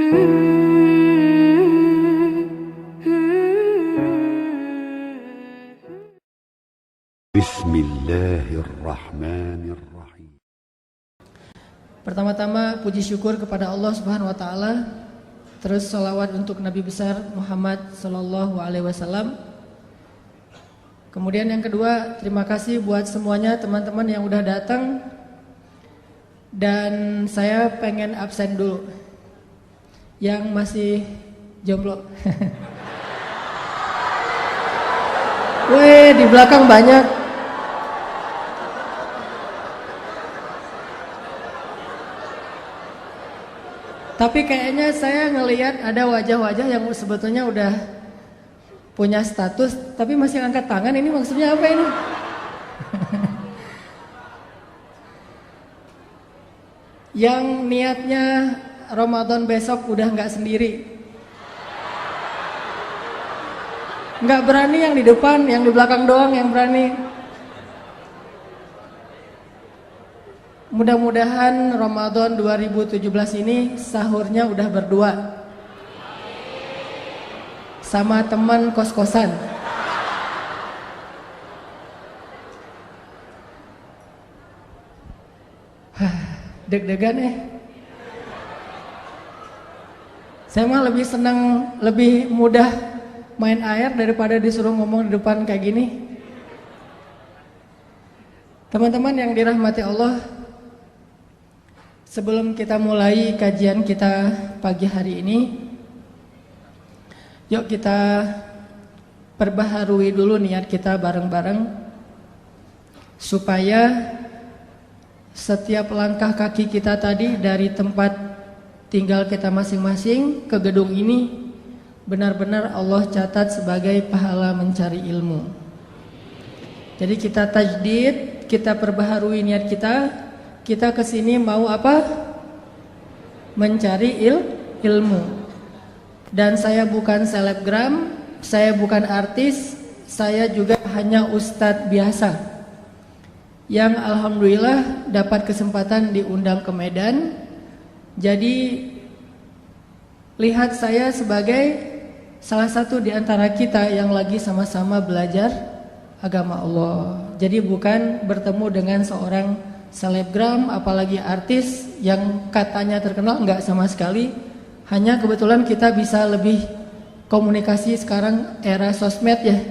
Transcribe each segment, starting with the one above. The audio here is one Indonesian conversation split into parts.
Bismillahirrahmanirrahim. Pertama-tama puji syukur kepada Allah Subhanahu wa taala. Terus salawat untuk Nabi besar Muhammad sallallahu alaihi wasallam. Kemudian yang kedua, terima kasih buat semuanya teman-teman yang udah datang. Dan saya pengen absen dulu. Yang masih jomblo. Weh, di belakang banyak. Tapi kayaknya saya ngelihat ada wajah-wajah yang sebetulnya udah punya status, tapi masih angkat tangan. Ini maksudnya apa ini? Yang niatnya Ramadan besok udah nggak sendiri. Nggak berani yang di depan, yang di belakang doang yang berani. Mudah-mudahan Ramadan 2017 ini sahurnya udah berdua sama teman kos-kosan. Deg-degan Saya mah lebih senang, lebih mudah main air daripada disuruh ngomong di depan kayak gini. Teman-teman yang dirahmati Allah, sebelum kita mulai kajian kita pagi hari ini, yuk kita perbaharui dulu niat kita bareng-bareng supaya setiap langkah kaki kita tadi dari tempat tinggal kita masing-masing ke gedung ini benar-benar Allah catat sebagai pahala mencari ilmu. Jadi kita tajdid, kita perbaharui niat kita. Kita kesini mau apa? Mencari ilmu. Dan saya bukan selebgram, saya bukan artis, saya juga hanya ustadz biasa yang alhamdulillah dapat kesempatan diundang ke Medan. Jadi lihat saya sebagai salah satu di antara kita yang lagi sama-sama belajar agama Allah. Jadi bukan bertemu dengan seorang selebgram apalagi artis yang katanya terkenal, enggak sama sekali. Hanya kebetulan kita bisa lebih komunikasi sekarang era sosmed ya.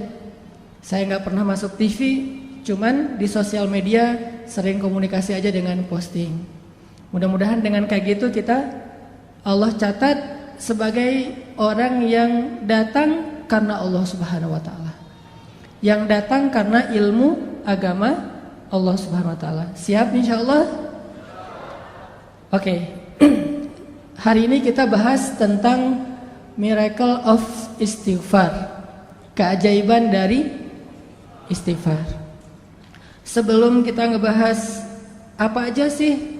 Saya enggak pernah masuk TV, cuman di sosial media sering komunikasi aja dengan posting. Mudah-mudahan dengan kayak gitu kita Allah catat sebagai orang yang datang karena Allah Subhanahu wa taala. Yang datang karena ilmu agama Allah Subhanahu wa taala. Siap insyaallah? Oke. Hari ini kita bahas tentang miracle of istighfar. Keajaiban dari istighfar. Sebelum kita ngebahas apa aja sih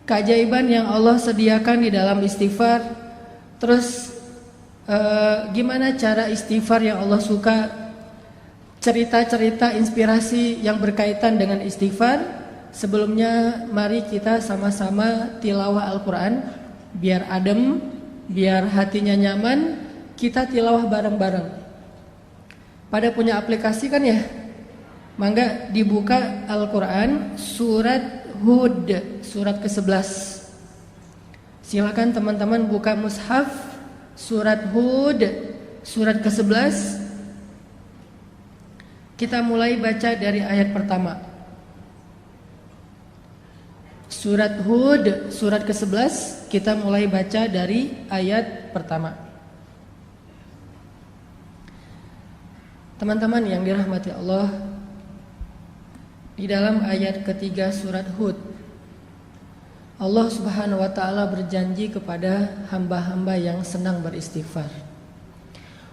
keajaiban yang Allah sediakan di dalam istighfar, terus gimana cara istighfar yang Allah suka, cerita-cerita inspirasi yang berkaitan dengan istighfar. Sebelumnya mari kita sama-sama tilawah Al-Quran, biar adem, biar hatinya nyaman. Kita tilawah bareng-bareng. Pada punya aplikasi kan ya? Mangga dibuka Al-Quran surat Hud, surat ke-11. Silakan teman-teman buka mushaf surat Hud, surat ke-11. Kita mulai baca dari ayat pertama. Surat Hud, surat ke-11, kita mulai baca dari ayat pertama. Teman-teman yang dirahmati Allah, di dalam ayat ketiga surat Hud, Allah Subhanahu wa taala berjanji kepada hamba-hamba yang senang beristighfar.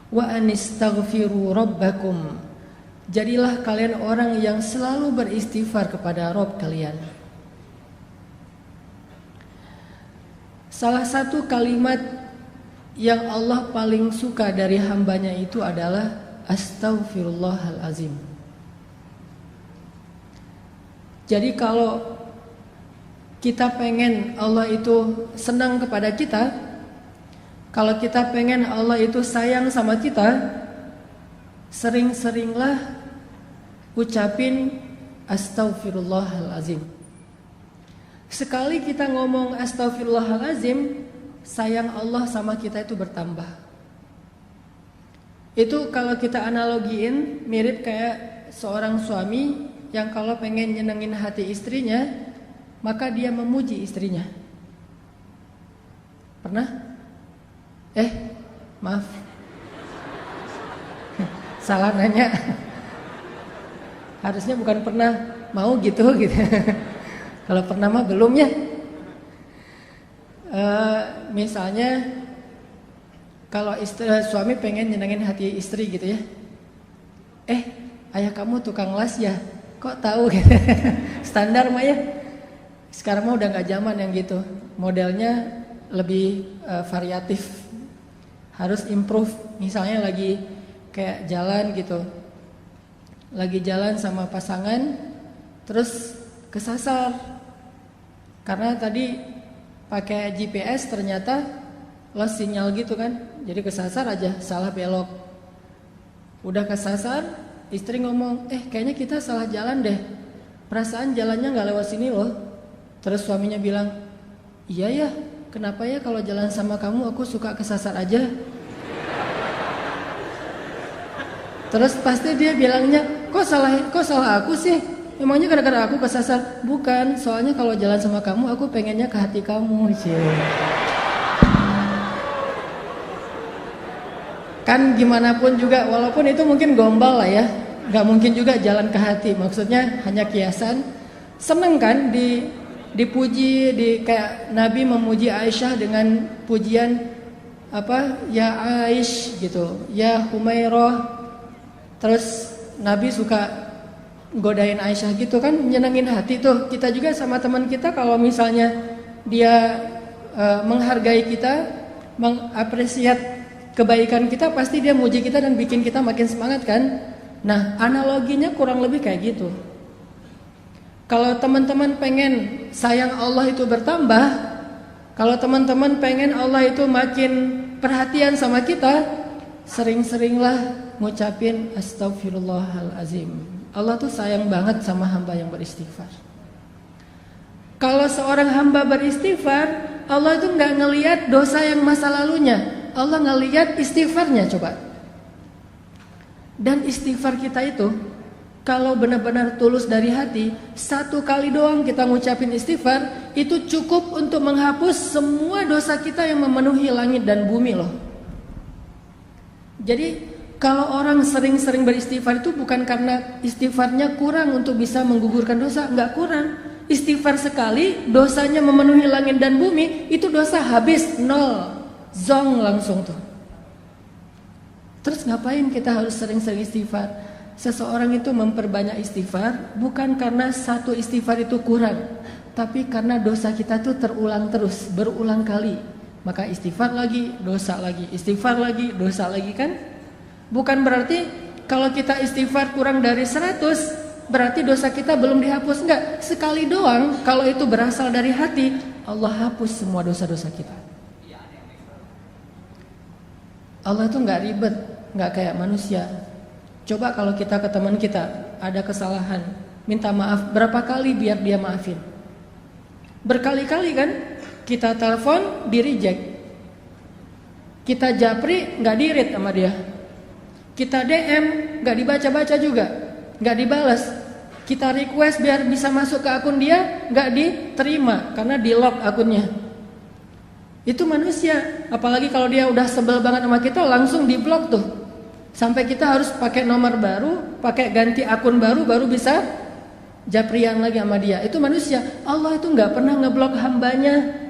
Wa anistaghfiru rabbakum. Jadilah kalian orang yang selalu beristighfar kepada Rabb kalian. Salah satu kalimat yang Allah paling suka dari hambanya itu adalah astaghfirullahalazim. Jadi kalau kita pengen Allah itu senang kepada kita, Kalau kita pengen Allah itu sayang sama kita, sering-seringlah ucapin astaghfirullahalazim. Sekali kita ngomong astaghfirullahalazim, sayang Allah sama kita itu bertambah. Itu kalau kita analogiin mirip kayak seorang suami yang kalau pengen nyenengin hati istrinya, maka dia memuji istrinya. Pernah? Maaf, salah nanya. Harusnya bukan pernah, mau gitu. Kalau pernah mah belum ya. Misalnya kalau suami pengen nyenengin hati istri gitu ya. Ayah kamu tukang las ya? Kok tahu gitu? Standar mah ya. Sekarang mah udah gak zaman yang gitu. Modelnya lebih variatif. Harus improve. Misalnya lagi kayak jalan gitu, lagi jalan sama pasangan, terus kesasar karena tadi pakai GPS ternyata lost sinyal gitu kan, jadi kesasar aja, salah belok. Udah kesasar, istri ngomong, kayaknya kita salah jalan deh, perasaan jalannya gak lewat sini loh. Terus suaminya bilang, iya ya, kenapa ya kalau jalan sama kamu aku suka kesasar aja. Terus pasti dia bilangnya, kok salah aku sih? Emangnya gara-gara aku kesasar? Bukan, soalnya kalau jalan sama kamu aku pengennya ke hati kamu. Kan gimana pun juga, walaupun itu mungkin gombal lah ya, gak mungkin juga jalan ke hati. Maksudnya hanya kiasan. Seneng kan dipuji, kayak Nabi memuji Aisyah dengan pujian apa? Ya Aish gitu, ya Humairah. Terus Nabi suka godain Aisyah gitu kan, nyenengin hati tuh. Kita juga sama teman kita kalau misalnya dia menghargai kita, mengapresiat kebaikan kita, pasti dia muji kita dan bikin kita makin semangat kan. Nah, analoginya kurang lebih kayak gitu. Kalau teman-teman pengen sayang Allah itu bertambah, kalau teman-teman pengen Allah itu makin perhatian sama kita, sering-seringlah ngucapin astaghfirullahalazim. Allah tuh sayang banget sama hamba yang beristighfar. Kalau seorang hamba beristighfar, Allah itu nggak ngelihat dosa yang masa lalunya, Allah ngelihat istighfarnya coba. Dan istighfar kita itu kalau benar-benar tulus dari hati, satu kali doang kita ngucapin istighfar, itu cukup untuk menghapus semua dosa kita yang memenuhi langit dan bumi loh. Jadi kalau orang sering-sering beristighfar itu bukan karena istighfarnya kurang untuk bisa menggugurkan dosa, enggak kurang. Istighfar sekali, dosanya memenuhi langit dan bumi, itu dosa habis, nol, zong langsung tuh. Terus ngapain kita harus sering-sering istighfar? Seseorang itu memperbanyak istighfar bukan karena satu istighfar itu kurang, tapi karena dosa kita tuh terulang terus, berulang kali. Maka istighfar lagi, dosa lagi, istighfar lagi, dosa lagi kan? Bukan berarti kalau kita istighfar kurang dari 100, berarti dosa kita belum dihapus. Enggak, sekali doang kalau itu berasal dari hati, Allah hapus semua dosa-dosa kita. Allah itu enggak ribet, enggak kayak manusia. Coba kalau kita ke teman kita ada kesalahan, minta maaf berapa kali biar dia maafin? Berkali-kali kan? Kita telepon, di reject. Kita japri, nggak di-read sama dia. Kita DM, nggak dibaca-baca juga, nggak dibalas. Kita request biar bisa masuk ke akun dia, nggak diterima karena di-lock akunnya. Itu manusia. Apalagi kalau dia udah sebel banget sama kita, langsung di-block tuh. Sampai kita harus pakai nomor baru, pakai ganti akun baru bisa japrian lagi sama dia. Itu manusia. Allah itu nggak pernah ngeblok hambanya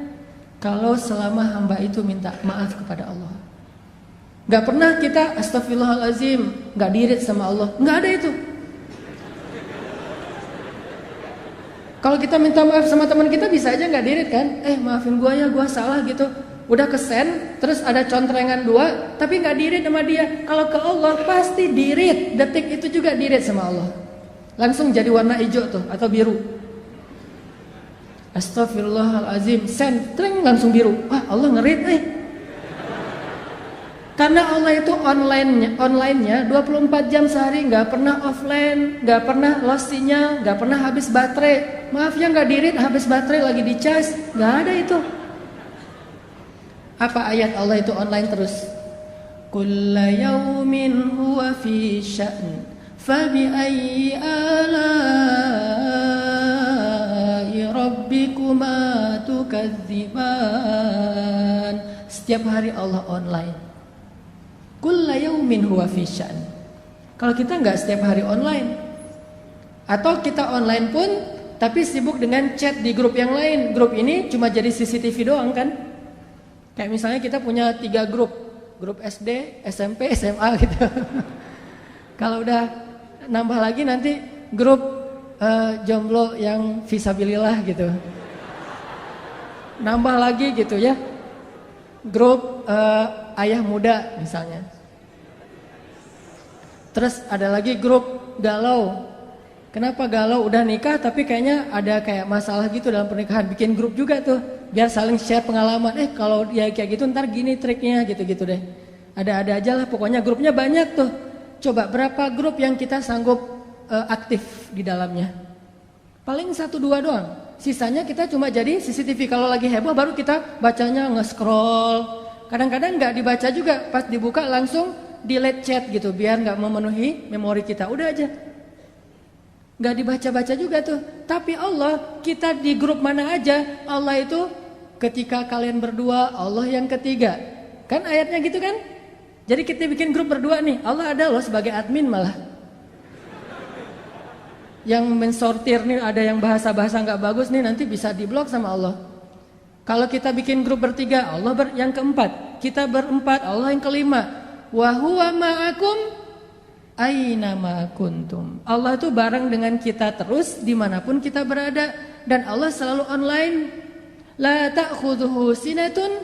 kalau selama hamba itu minta maaf kepada Allah. Gak pernah kita astagfirullahalazim, gak dirit sama Allah, gak ada itu. Kalau kita minta maaf sama teman kita bisa aja gak dirit kan? Maafin gua ya, gua salah gitu. Udah kesend, terus ada contrengan 2, tapi gak dirit sama dia. Kalau ke Allah pasti dirit, detik itu juga dirit sama Allah. Langsung jadi warna hijau tuh atau biru. Astagfirullahalazim, send, treng langsung biru. Wah, Allah ngerit Karena Allah itu online-nya 24 jam sehari, nggak pernah offline, nggak pernah lost sinyal, nggak pernah habis baterai. Maaf ya nggak dirit, habis baterai lagi dicas, nggak ada itu. Apa ayat Allah itu online terus? Kulla yaumin huwa fi sya'n, fabi ayyi ala'i rabbikuma tukadziban. Setiap hari Allah online. Kulla yaumin huwa fi sya'n. Kalau kita nggak setiap hari online, atau kita online pun tapi sibuk dengan chat di grup yang lain. Grup ini cuma jadi CCTV doang kan? Kayak misalnya kita punya 3 grup SD, SMP, SMA gitu. Kalau udah nambah lagi nanti grup jomblo yang visabilillah gitu. Nambah lagi gitu ya. Grup ayah muda misalnya. Terus ada lagi grup galau. Kenapa galau? Udah nikah tapi kayaknya ada kayak masalah gitu dalam pernikahan. Bikin grup juga tuh biar saling share pengalaman. Kalau dia kayak gitu ntar gini triknya gitu-gitu deh. Ada aja lah pokoknya grupnya banyak tuh. Coba berapa grup yang kita sanggup aktif di dalamnya? Paling 1-2 doang. Sisanya kita cuma jadi CCTV. Kalau lagi heboh baru kita bacanya nge-scroll. Kadang-kadang nggak dibaca juga, pas dibuka langsung delete chat gitu, biar nggak memenuhi memori kita. Udah aja, nggak dibaca-baca juga tuh. Tapi Allah, kita di grup mana aja, Allah itu ketika kalian berdua, Allah yang ketiga. Kan ayatnya gitu kan? Jadi kita bikin grup berdua nih, Allah ada loh sebagai admin malah. Yang mensortir nih, ada yang bahasa-bahasa nggak bagus nih, nanti bisa diblok sama Allah. Kalau kita bikin grup bertiga, Allah yang keempat. Kita berempat, Allah yang kelima. Wa huwa ma'akum aina ma kuntum. Allah itu bareng dengan kita terus dimanapun kita berada. Dan Allah selalu online. La ta'khudhuhu sinatun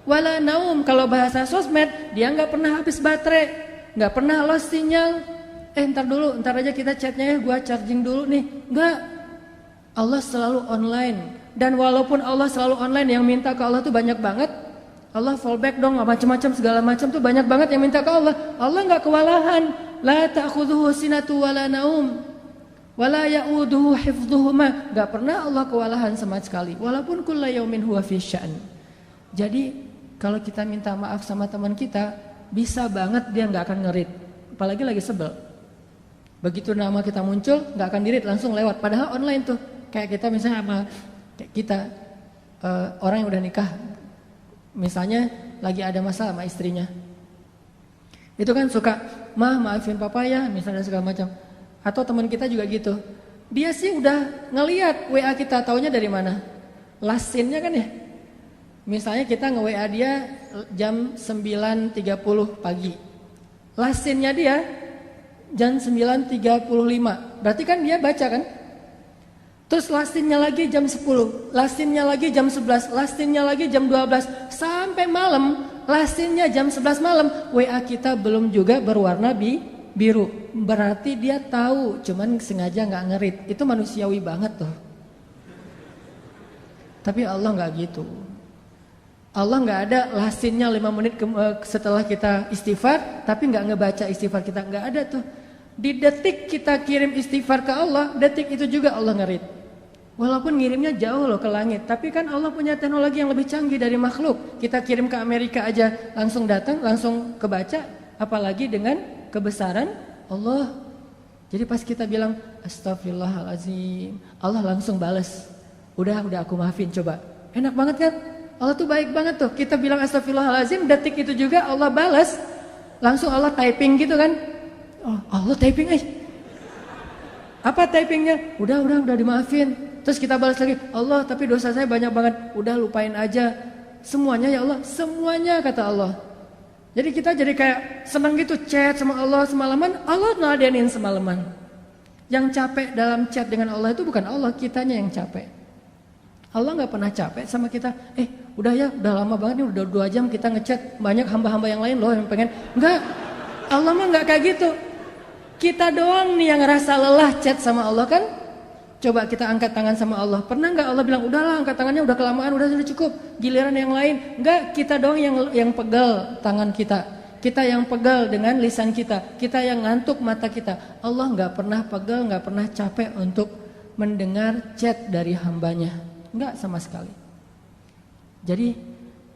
wala naum. Kalau bahasa sosmed, dia nggak pernah habis baterai, nggak pernah lost sinyal. Ntar aja kita chatnya ya, gua charging dulu nih. Nggak. Allah selalu online. Dan walaupun Allah selalu online, yang minta ke Allah tuh banyak banget. Allah fallback dong, macam-macam segala macam tuh banyak banget yang minta ke Allah. Allah nggak kewalahan. La ta'khudhuhu sinatu wala naum wala ya'uduhu hifdhuhuma. Nggak pernah Allah kewalahan sama sekali. Walaupun kulla yaumin huwa fi sya'n. Jadi kalau kita minta maaf sama teman kita, bisa banget dia nggak akan ngerit. Apalagi lagi sebel. Begitu nama kita muncul, nggak akan dirit, langsung lewat. Padahal online tuh. Kayak kita misalnya sama kita orang yang udah nikah, misalnya lagi ada masalah sama istrinya, itu kan suka maafin papa ya misalnya segala macam. Atau teman kita juga gitu, dia sih udah ngelihat WA kita, taunya dari mana? Last scene-nya kan ya. Misalnya kita nge-WA dia jam 9.30 pagi, last scene-nya dia jam 9.35, berarti kan dia baca kan. Terus lastinnya lagi jam 10, lastinnya lagi jam 11, lastinnya lagi jam 12, sampai malam, lastinnya jam 11 malam, WA kita belum juga berwarna biru. Berarti dia tahu, cuman sengaja nggak ngerit. Itu manusiawi banget tuh. Tapi Allah nggak gitu. Allah nggak ada lastinnya 5 menit setelah kita istighfar, tapi nggak ngebaca istighfar kita, nggak ada tuh. Di detik kita kirim istighfar ke Allah, detik itu juga Allah ngerit. Walaupun ngirimnya jauh loh ke langit, tapi kan Allah punya teknologi yang lebih canggih dari makhluk. Kita kirim ke Amerika aja langsung datang, langsung kebaca, apalagi dengan kebesaran Allah. Jadi pas kita bilang astagfirullahalazim, Allah langsung balas. Udah aku maafin, coba. Enak banget kan? Allah tuh baik banget tuh. Kita bilang astagfirullahalazim, detik itu juga Allah balas. Langsung Allah typing gitu kan? Oh, Allah typing Apa typingnya? Udah dimaafin. Terus kita balas lagi, Allah tapi dosa saya banyak banget. Udah lupain aja. Semuanya ya Allah, semuanya kata Allah. Jadi kita jadi kayak senang gitu chat sama Allah semalaman. Allah ngeladenin semalaman. Yang capek dalam chat dengan Allah itu bukan Allah, kitanya yang capek. Allah gak pernah capek sama kita. Udah lama banget nih, udah 2 jam kita ngechat. Banyak hamba-hamba yang lain loh yang pengen. Enggak, Allah mah gak kayak gitu. Kita doang nih yang ngerasa lelah chat sama Allah kan. Coba kita angkat tangan sama Allah. Pernah nggak Allah bilang udahlah angkat tangannya udah kelamaan, udah cukup. Giliran yang lain. Enggak, kita doang yang pegal tangan kita. kita yang pegal dengan lisan kita yang ngantuk mata kita. Allah nggak pernah pegal, nggak pernah capek untuk mendengar chat dari hambanya, nggak sama sekali. Jadi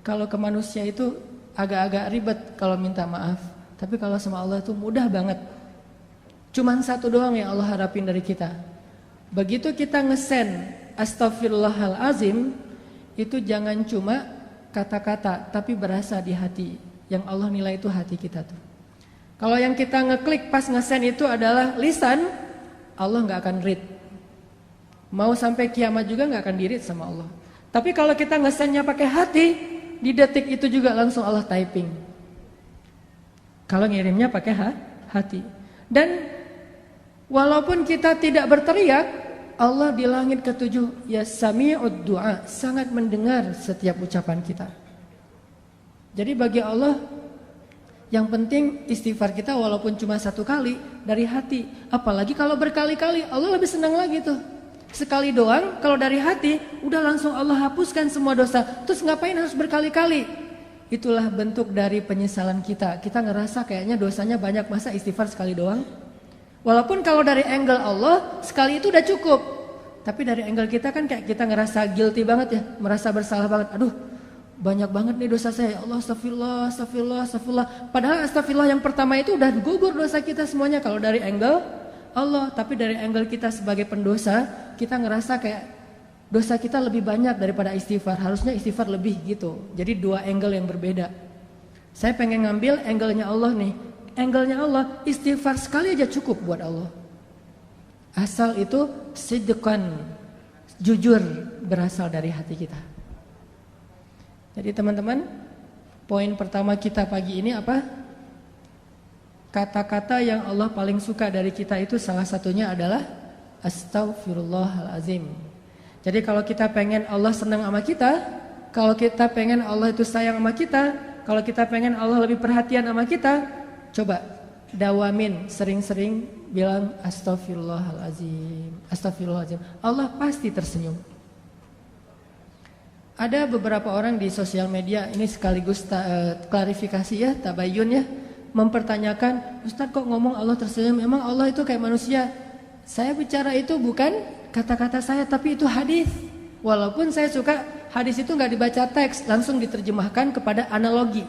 kalau ke manusia itu agak-agak ribet kalau minta maaf, tapi kalau sama Allah itu mudah banget. Cuman satu doang yang Allah harapin dari kita. Begitu kita ngesen astaghfirullahalazim, itu jangan cuma kata-kata, tapi berasa di hati. Yang Allah nilai itu hati kita tuh. Kalau yang kita ngeklik pas ngesen itu adalah lisan, Allah nggak akan read. Mau sampai kiamat juga nggak akan di-read sama Allah. Tapi kalau kita ngesennya pakai hati, di detik itu juga langsung Allah typing. Kalau ngirimnya pakai hati. Dan walaupun kita tidak berteriak, Allah di langit ketujuh ya sami'ud du'a, sangat mendengar setiap ucapan kita. Jadi bagi Allah yang penting istighfar kita walaupun cuma satu kali dari hati. Apalagi kalau berkali-kali, Allah lebih senang lagi tuh. Sekali doang kalau dari hati udah langsung Allah hapuskan semua dosa. Terus ngapain harus berkali-kali? Itulah bentuk dari penyesalan kita. Kita ngerasa kayaknya dosanya banyak, masa istighfar sekali doang? Walaupun kalau dari angle Allah sekali itu udah cukup. Tapi dari angle kita kan kayak kita ngerasa guilty banget ya, merasa bersalah banget. Aduh, banyak banget nih dosa saya. Ya Allah, astagfirullah, astagfirullah, astagfirullah. Padahal astagfirullah yang pertama itu udah gugur dosa kita semuanya kalau dari angle Allah. Tapi dari angle kita sebagai pendosa, kita ngerasa kayak dosa kita lebih banyak daripada istighfar. Harusnya istighfar lebih gitu. Jadi dua angle yang berbeda. Saya pengen ngambil angle-nya Allah nih. Angle-nya Allah, istighfar sekali aja cukup buat Allah. Asal itu sidqan, jujur, berasal dari hati kita. Jadi teman-teman, poin pertama kita pagi ini apa? Kata-kata yang Allah paling suka dari kita itu salah satunya adalah astaghfirullahalazim. Jadi kalau kita pengen Allah senang sama kita, kalau kita pengen Allah itu sayang sama kita, kalau kita pengen Allah lebih perhatian sama kita, coba dawamin sering-sering bilang astaghfirullahalazim, astaghfirullahalazim. Allah pasti tersenyum. Ada beberapa orang di sosial media, ini sekaligus klarifikasi ya, tabayun ya, mempertanyakan, Ustadz kok ngomong Allah tersenyum, emang Allah itu kayak manusia? Saya bicara itu bukan kata-kata saya, tapi itu hadis. Walaupun saya suka hadis itu nggak dibaca teks, langsung diterjemahkan kepada analogi.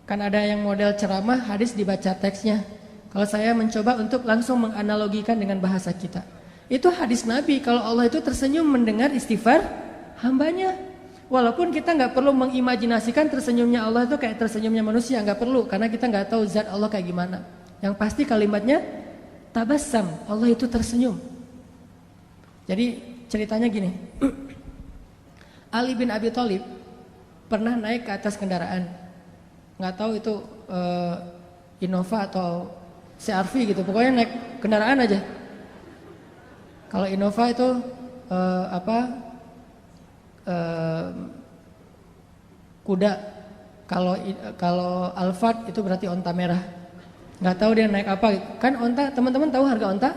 Kan ada yang model ceramah, hadis dibaca teksnya. Kalau saya mencoba untuk langsung menganalogikan dengan bahasa kita. Itu hadis Nabi, kalau Allah itu tersenyum mendengar istighfar hambanya. Walaupun kita nggak perlu mengimajinasikan tersenyumnya Allah itu kayak tersenyumnya manusia, nggak perlu, karena kita nggak tahu zat Allah kayak gimana. Yang pasti kalimatnya tabassam, Allah itu tersenyum. Jadi ceritanya gini, Ali bin Abi Thalib pernah naik ke atas kendaraan, nggak tahu itu Innova atau CR-V gitu, pokoknya naik kendaraan aja. Kalau Innova itu kuda, kalau Alphard itu berarti onta merah. Nggak tahu dia naik apa. Kan onta, teman-teman tahu harga onta?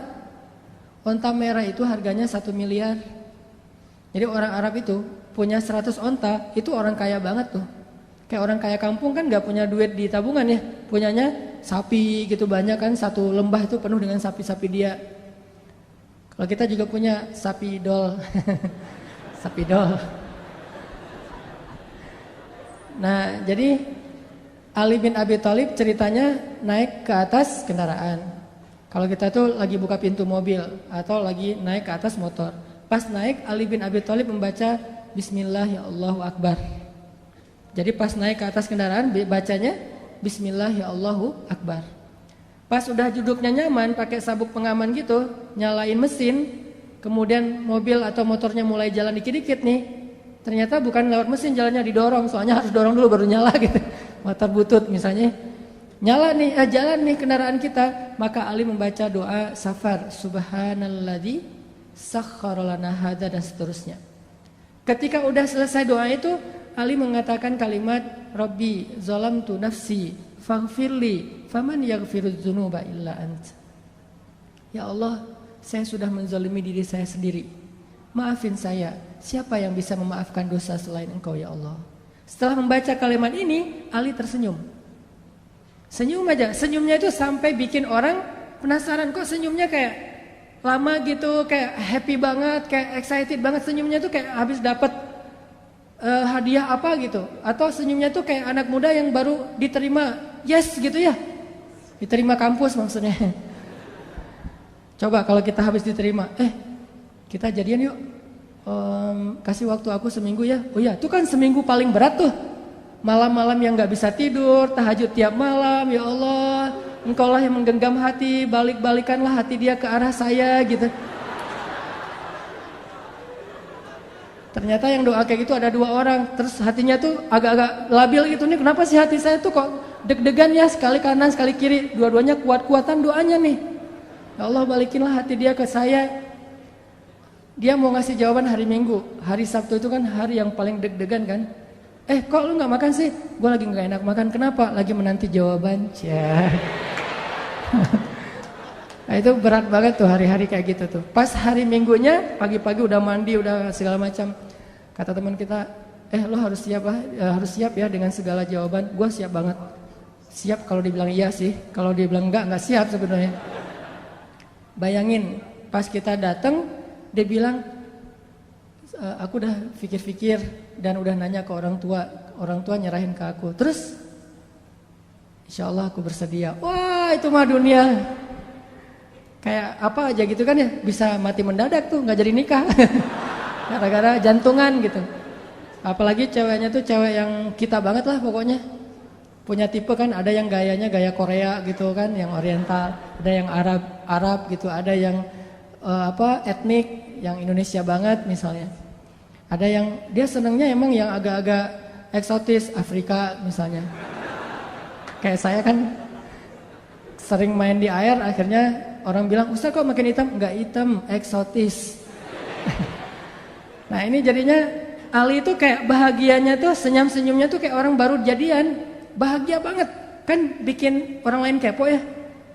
Onta merah itu harganya 1 miliar. Jadi orang Arab itu punya 100 onta, itu orang kaya banget tuh. Kayak orang kaya kampung kan nggak punya duit di tabungan ya, punyanya sapi gitu banyak kan, satu lembah itu penuh dengan sapi-sapi dia. Kalau kita juga punya sapi dol, sapi dol. Nah, jadi Ali bin Abi Thalib ceritanya naik ke atas kendaraan. Kalau kita tuh lagi buka pintu mobil atau lagi naik ke atas motor. Pas naik, Ali bin Abi Thalib membaca Bismillah ya Allahu Akbar. Jadi pas naik ke atas kendaraan bacanya Bismillah ya Allahu Akbar. Pas udah duduknya nyaman pakai sabuk pengaman gitu, nyalain mesin, kemudian mobil atau motornya mulai jalan dikit-dikit nih. Ternyata bukan lewat mesin, jalannya didorong, soalnya harus dorong dulu baru nyala gitu. Motor butut misalnya. Nyala nih, jalan nih kendaraan kita, maka Ali membaca doa safar, subhanalladzi sakhkhara lana hadza dan seterusnya. Ketika udah selesai doa itu, Ali mengatakan kalimat Rabbi zalamtu nafsi faghfirli faman yaghfirudz dzunuba illa ant. Ya Allah, saya sudah menzalimi diri saya sendiri. Maafin saya. Siapa yang bisa memaafkan dosa selain Engkau ya Allah? Setelah membaca kalimat ini, Ali tersenyum. Senyum aja, senyumnya itu sampai bikin orang penasaran, kok senyumnya kayak lama gitu, kayak happy banget, kayak excited banget, senyumnya tuh kayak habis dapat hadiah apa gitu, atau senyumnya tuh kayak anak muda yang baru diterima yes gitu ya, diterima kampus maksudnya. Coba kalau kita habis diterima, kita jadian yuk, kasih waktu aku seminggu ya. Oh ya, itu kan seminggu paling berat tuh. Malam-malam yang gak bisa tidur, tahajud tiap malam, ya Allah, Engkaulah yang menggenggam hati, balik-balikanlah hati dia ke arah saya gitu. Ternyata yang doa kayak gitu ada 2 orang, terus hatinya tuh agak-agak labil gitu nih, kenapa sih hati saya tuh kok deg-degan ya, sekali kanan sekali kiri, dua-duanya kuat-kuatan doanya nih. Ya Allah, balikinlah hati dia ke saya. Dia mau ngasih jawaban hari Minggu, hari Sabtu itu kan hari yang paling deg-degan kan. Kok lu gak makan sih? Gue lagi gak enak makan. Kenapa? Lagi menanti jawaban. Nah itu berat banget tuh hari-hari kayak gitu tuh. Pas hari Minggunya pagi-pagi udah mandi, udah segala macam. Kata teman kita, lo harus siap ya dengan segala jawaban. Gue siap banget. Siap kalau dibilang iya sih. Kalau dibilang enggak siap sebenarnya. Bayangin pas kita datang, dia bilang, aku udah pikir-pikir dan udah nanya ke orang tua nyerahin ke aku. Terus, insya Allah aku bersedia. Wah itu mah dunia. Kayak apa aja gitu kan ya, bisa mati mendadak tuh, gak jadi nikah. Gara-gara jantungan gitu. Apalagi ceweknya tuh cewek yang kita banget lah pokoknya. Punya tipe kan, ada yang gayanya gaya Korea gitu kan, yang oriental. Ada yang Arab gitu, ada yang etnik, yang Indonesia banget misalnya. Ada yang dia senangnya emang yang agak-agak eksotis, Afrika misalnya. Kayak saya kan sering main di air, akhirnya orang bilang, Ustaz kok makin hitam? Enggak hitam, eksotis. Nah ini jadinya Ali itu kayak bahagianya tuh, senyum-senyumnya tuh kayak orang baru jadian. Bahagia banget, kan bikin orang lain kepo ya.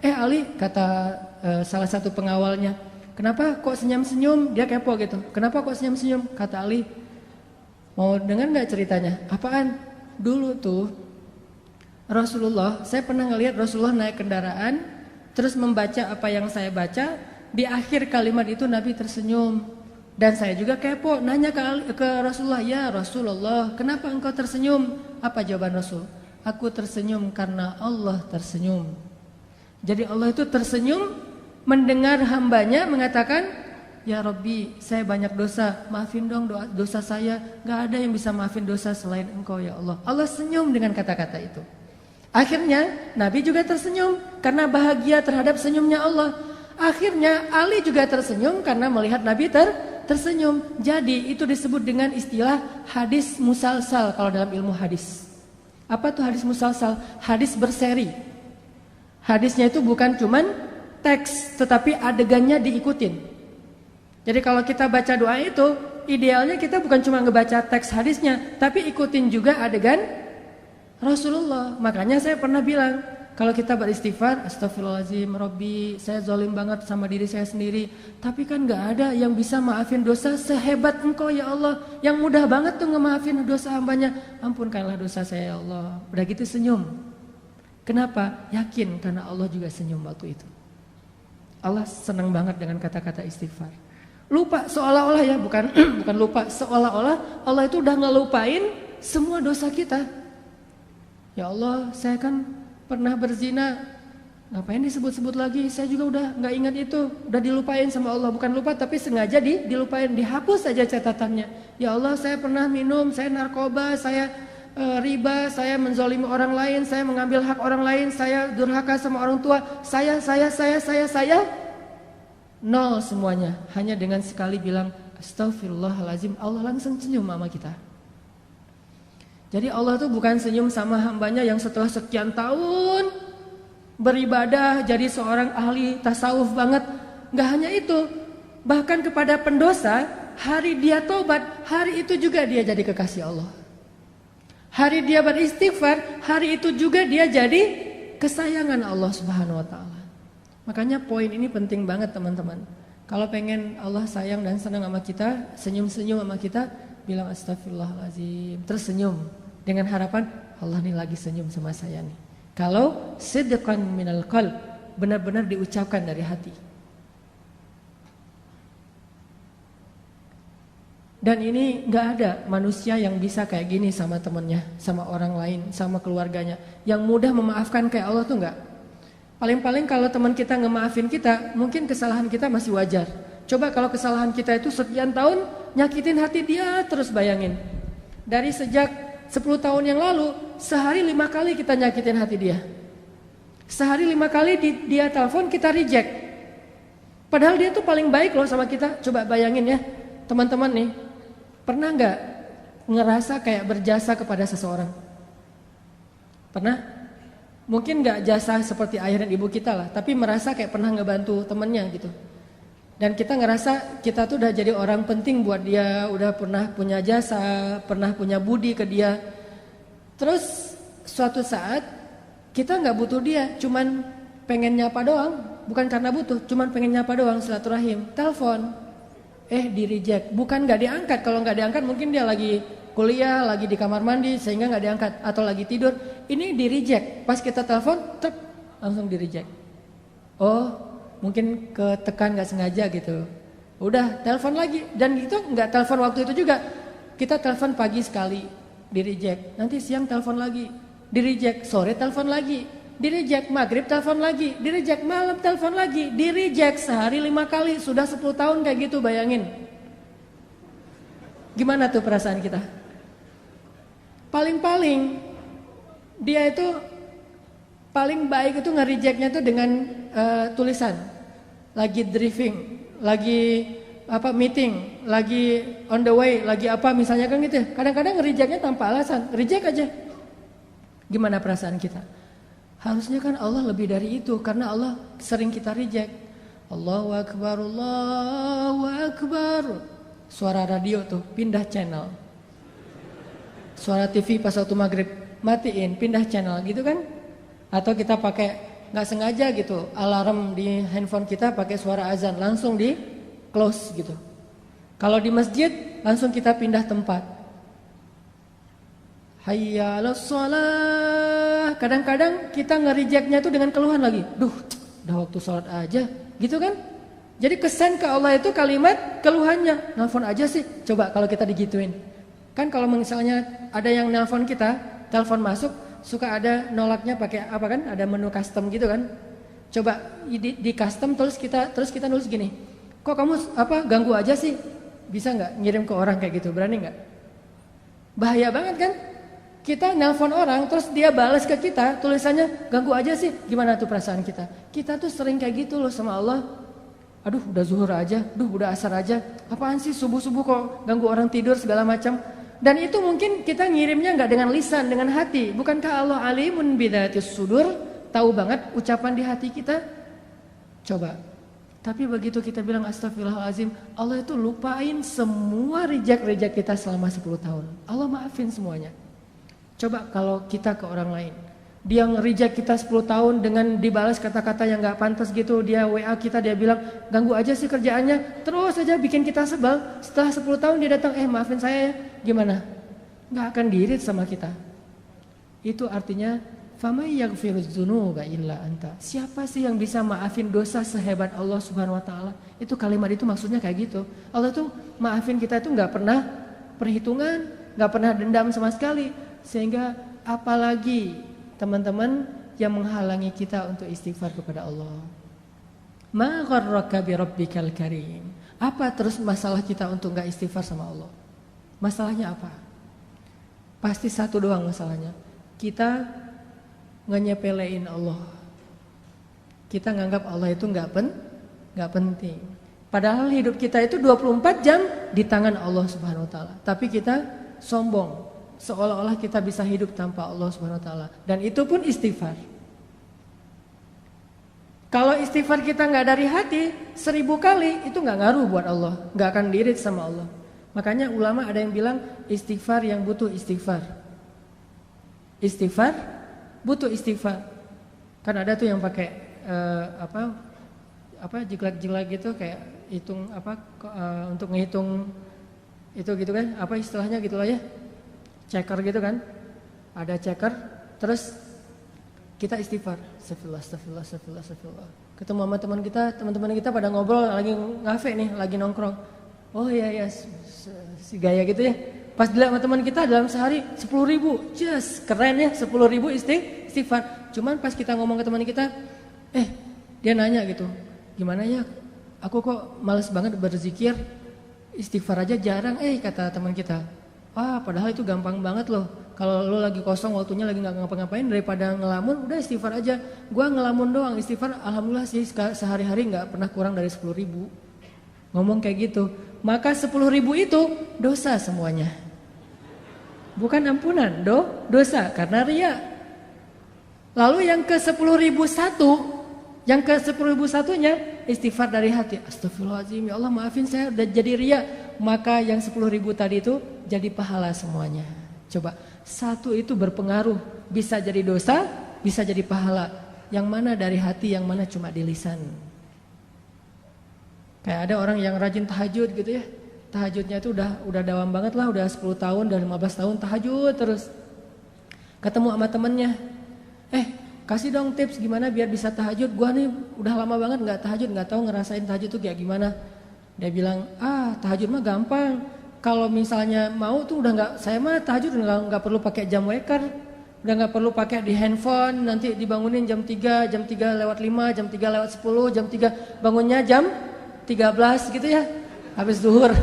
Ali, kata salah satu pengawalnya, kenapa kok senyum-senyum? Dia kepo gitu. Kenapa kok senyum-senyum? Kata Ali, mau dengar gak ceritanya? Apaan? Dulu tuh Rasulullah, saya pernah ngelihat Rasulullah naik kendaraan, terus membaca apa yang saya baca. Di akhir kalimat itu Nabi tersenyum. Dan saya juga kepo, nanya ke Rasulullah, ya Rasulullah, kenapa engkau tersenyum? Apa jawaban Rasul? Aku tersenyum karena Allah tersenyum. Jadi Allah itu tersenyum mendengar hambanya mengatakan, ya Rabbi, saya banyak dosa, maafin dong dosa saya. Gak ada yang bisa maafin dosa selain engkau ya Allah. Allah senyum dengan kata-kata itu. Akhirnya Nabi juga tersenyum karena bahagia terhadap senyumnya Allah. Akhirnya Ali juga tersenyum karena melihat Nabi tersenyum. Jadi itu disebut dengan istilah hadis musalsal kalau dalam ilmu hadis. Apa tuh hadis musalsal? Hadis berseri. Hadisnya itu bukan cuman teks, tetapi adegannya diikutin. Jadi kalau kita baca doa itu, idealnya kita bukan cuma ngebaca teks hadisnya, tapi ikutin juga adegan Rasulullah. Makanya saya pernah bilang, kalau kita beristighfar, astagfirullahaladzim, Rabbi, saya zalim banget sama diri saya sendiri. Tapi kan gak ada yang bisa maafin dosa sehebat engkau ya Allah. Yang mudah banget tuh ngemaafin dosa hambanya. Ampunkanlah dosa saya ya Allah. Udah gitu senyum. Kenapa? Yakin karena Allah juga senyum waktu itu. Allah senang banget dengan kata-kata istighfar. Lupa seolah-olah ya, bukan lupa, seolah-olah Allah itu udah ngelupain semua dosa kita. Ya Allah, saya kan pernah berzina, ngapain disebut-sebut lagi? Saya juga udah gak ingat itu, udah dilupain sama Allah. Bukan lupa tapi sengaja dilupain, dihapus saja catatannya. Ya Allah, saya pernah minum, saya narkoba, saya riba, saya menzalimi orang lain, saya mengambil hak orang lain, saya durhaka sama orang tua, saya nol semuanya. Hanya dengan sekali bilang astagfirullahaladzim, Allah langsung senyum sama kita. Jadi Allah tuh bukan senyum sama hambanya yang setelah sekian tahun beribadah jadi seorang ahli tasawuf banget. Gak hanya itu, bahkan kepada pendosa, hari dia tobat, hari itu juga dia jadi kekasih Allah. Hari dia beristighfar, hari itu juga dia jadi kesayangan Allah Subhanahu wa ta'ala. Makanya poin ini penting banget teman-teman. Kalau pengen Allah sayang dan senang sama kita, senyum-senyum sama kita, bilang astagfirullahaladzim, tersenyum dengan harapan Allah nih lagi senyum sama saya nih. Kalau sidqan minal qalb, benar-benar diucapkan dari hati. Dan ini nggak ada manusia yang bisa kayak gini sama temennya, sama orang lain, sama keluarganya. Yang mudah memaafkan kayak Allah tuh nggak. Paling-paling kalau teman kita ngemaafin kita, mungkin kesalahan kita masih wajar. Coba kalau kesalahan kita itu sekian tahun nyakitin hati dia, terus bayangin. Dari sejak 10 tahun yang lalu, sehari 5 kali kita nyakitin hati dia. Sehari 5 kali dia telepon, kita reject. Padahal dia tuh paling baik loh sama kita. Coba bayangin ya, teman-teman nih. Pernah nggak ngerasa kayak berjasa kepada seseorang? Pernah? Mungkin nggak jasa seperti ayah dan ibu kita lah, tapi merasa kayak pernah ngebantu temennya gitu. Dan kita ngerasa kita tuh udah jadi orang penting buat dia, udah pernah punya jasa, pernah punya budi ke dia. Terus suatu saat kita nggak butuh dia, cuman pengen nyapa doang, bukan karena butuh, cuman pengen nyapa doang, silaturahim, telepon. Di reject, bukan nggak diangkat. Kalau nggak diangkat mungkin dia lagi kuliah, lagi di kamar mandi sehingga nggak diangkat, atau lagi tidur. Ini di reject. Pas kita telepon, langsung di reject. Oh, mungkin ketekan nggak sengaja gitu. Udah telepon lagi, dan itu nggak telepon waktu itu juga. Kita telepon pagi sekali, di reject. Nanti siang telepon lagi, di reject. Sore telepon lagi, di reject. Maghrib telepon lagi, di reject. Malam telepon lagi, di reject. Sehari 5 kali, sudah 10 tahun kayak gitu, bayangin. Gimana tuh perasaan kita? Paling-paling dia itu paling baik itu nge-rejectnya tuh dengan tulisan. Lagi driving, lagi meeting, lagi on the way, lagi apa misalnya kan gitu. Kadang-kadang nge-rejectnya tanpa alasan, reject aja. Gimana perasaan kita? Harusnya kan Allah lebih dari itu, karena Allah sering kita reject. Allahu Akbar, Allahu Akbar. Suara radio tuh, pindah channel. Suara TV pas waktu maghrib, matiin, pindah channel gitu kan. Atau kita pakai, gak sengaja gitu, alarm di handphone kita pakai suara azan, langsung di close gitu. Kalau di masjid, langsung kita pindah tempat. Hayya 'alas shalah. Kadang-kadang kita nge-rejectnya tuh dengan keluhan lagi. Duh, udah waktu sholat aja, gitu kan? Jadi kesan ke Allah itu kalimat keluhannya. Nelfon aja sih. Coba kalau kita digituin. Kan kalau misalnya ada yang nelfon kita, telepon masuk, suka ada nolaknya pakai apa kan? Ada menu custom gitu kan? Coba di custom terus kita nulis gini. Kok kamu ganggu aja sih? Bisa nggak ngirim ke orang kayak gitu? Berani nggak? Bahaya banget kan? Kita nelpon orang terus dia balas ke kita tulisannya ganggu aja sih. Gimana tuh perasaan kita? Kita tuh sering kayak gitu loh sama Allah. Aduh udah zuhur aja, udah asar aja. Apaan sih subuh-subuh kok ganggu orang tidur segala macam. Dan itu mungkin kita ngirimnya nggak dengan lisan, dengan hati. Bukankah Allah alimun bidzatis sudur, tahu banget ucapan di hati kita? Coba. Tapi begitu kita bilang astagfirullahalazim, Allah itu lupain semua reject kita selama 10 tahun. Allah maafin semuanya. Coba kalau kita ke orang lain, dia nge-reject kita 10 tahun dengan dibalas kata-kata yang gak pantas gitu. Dia WA kita, dia bilang ganggu aja sih kerjaannya, terus aja bikin kita sebel. Setelah 10 tahun dia datang, maafin saya ya. Gimana? Gak akan diirit sama kita. Itu artinya famay yaghfiruz dzunuba illa anta. Siapa sih yang bisa maafin dosa sehebat Allah Subhanahu wa taala? Itu kalimat itu maksudnya kayak gitu. Allah tuh maafin kita itu gak pernah perhitungan, gak pernah dendam sama sekali. Sehingga apalagi teman-teman yang menghalangi kita untuk istighfar kepada Allah. Ma gharraka bi rabbikal karim. Apa terus masalah kita untuk enggak istighfar sama Allah? Masalahnya apa? Pasti satu doang masalahnya. Kita nge-nyepelein Allah. Kita nganggap Allah itu enggak penting. Padahal hidup kita itu 24 jam di tangan Allah Subhanahu wa taala. Tapi kita sombong. Seolah-olah kita bisa hidup tanpa Allah Subhanahu wa taala. Dan itu pun istighfar. Kalau istighfar kita nggak dari hati, 1000 kali itu nggak ngaruh buat Allah, nggak akan diirit sama Allah. Makanya ulama ada yang bilang istighfar yang butuh istighfar. Istighfar butuh istighfar. Kan ada tuh yang pakai jiglak-jiglak gitu kayak hitung untuk ngitung itu gitu kan? Apa istilahnya gitulah ya? Checker gitu kan, ada checker, terus kita istighfar, astagfirullah, astagfirullah, astagfirullah, astagfirullah. Ketemu sama teman-teman kita pada ngobrol, lagi ngafe nih, lagi nongkrong. Oh iya, si gaya gitu ya. Pas dilihat sama teman kita dalam sehari 10.000, just keren ya, 10.000 istighfar. Cuman pas kita ngomong ke teman kita, dia nanya gitu, gimana ya, aku kok males banget berzikir, istighfar aja jarang, kata teman kita. Padahal itu gampang banget loh. Kalau lo lagi kosong waktunya lagi nggak ngapa-ngapain, daripada ngelamun, udah istighfar aja. Gua ngelamun doang, istighfar alhamdulillah sih sehari-hari nggak pernah kurang dari 10.000. Ngomong kayak gitu, maka 10.000 itu dosa semuanya. Bukan ampunan, dosa karena riya. Lalu yang ke 10.001, yang ke 10.001-nya istighfar dari hati. Astagfirullahaladzim, ya Allah maafin saya udah jadi riya. Maka yang 10.000 tadi itu jadi pahala semuanya. Coba, satu itu berpengaruh, bisa jadi dosa, bisa jadi pahala. Yang mana dari hati, yang mana cuma di lisan. Kayak ada orang yang rajin tahajud gitu ya. Tahajudnya itu udah dawam banget lah, udah 10 tahun, udah 15 tahun tahajud terus. Ketemu sama temennya, kasih dong tips gimana biar bisa tahajud. Gua nih udah lama banget nggak tahajud, nggak tahu ngerasain tahajud tuh kayak gimana. Dia bilang, tahajud mah gampang. Kalau misalnya mau tuh udah nggak, saya mah tahajud nggak perlu pakai jam waker, udah nggak perlu pakai di handphone. Nanti dibangunin jam 3 lewat 5, jam 3 lewat 10, jam 3 bangunnya jam 13 gitu ya, habis zuhur.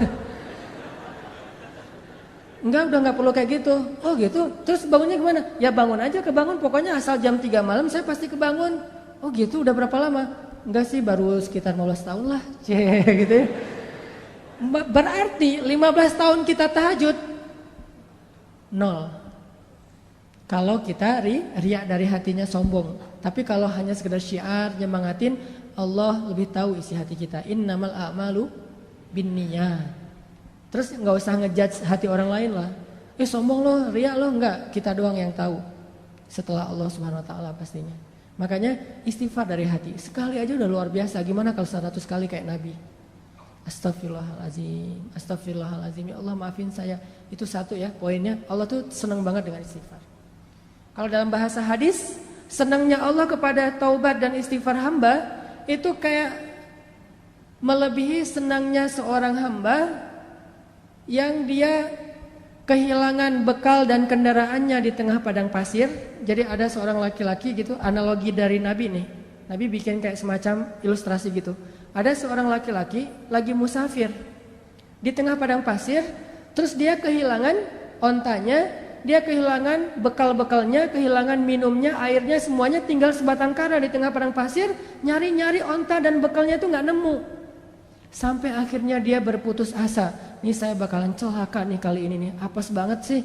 Udah nggak perlu kayak gitu. Oh gitu. Terus bangunnya gimana? Ya bangun aja, kebangun. Pokoknya asal jam 3 malam saya pasti kebangun. Oh gitu. Udah berapa lama? Enggak sih, baru sekitar 15 tahun lah. Gitu ya. Berarti 15 tahun kita tahajud 0. Kalau kita riak dari hatinya sombong. Tapi kalau hanya sekedar syiar, nyemangatin, Allah lebih tahu isi hati kita. Innamal a'malu binniyat. Terus nggak usah ngejudge hati orang lain lah. Sombong lo, riak lo, enggak. Kita doang yang tahu. Setelah Allah Subhanahu Wa Taala pastinya. Makanya istighfar dari hati. Sekali aja udah luar biasa. Gimana kalau 100 kali kayak Nabi? Astagfirullahaladzim, astagfirullahaladzim. Ya Allah maafin saya. Itu satu ya poinnya. Allah tuh senang banget dengan istighfar. Kalau dalam bahasa hadis, senangnya Allah kepada taubat dan istighfar hamba itu kayak melebihi senangnya seorang hamba yang dia kehilangan bekal dan kendaraannya di tengah padang pasir. Jadi ada seorang laki-laki gitu, analogi dari Nabi nih. Nabi bikin kayak semacam ilustrasi gitu. Ada seorang laki-laki lagi musafir di tengah padang pasir, terus dia kehilangan ontanya, dia kehilangan bekal-bekalnya, kehilangan minumnya, airnya, semuanya tinggal sebatang kara di tengah padang pasir, nyari-nyari onta dan bekalnya itu nggak nemu. Sampai akhirnya dia berputus asa. Nih saya bakalan celaka nih kali ini nih. Apes banget sih.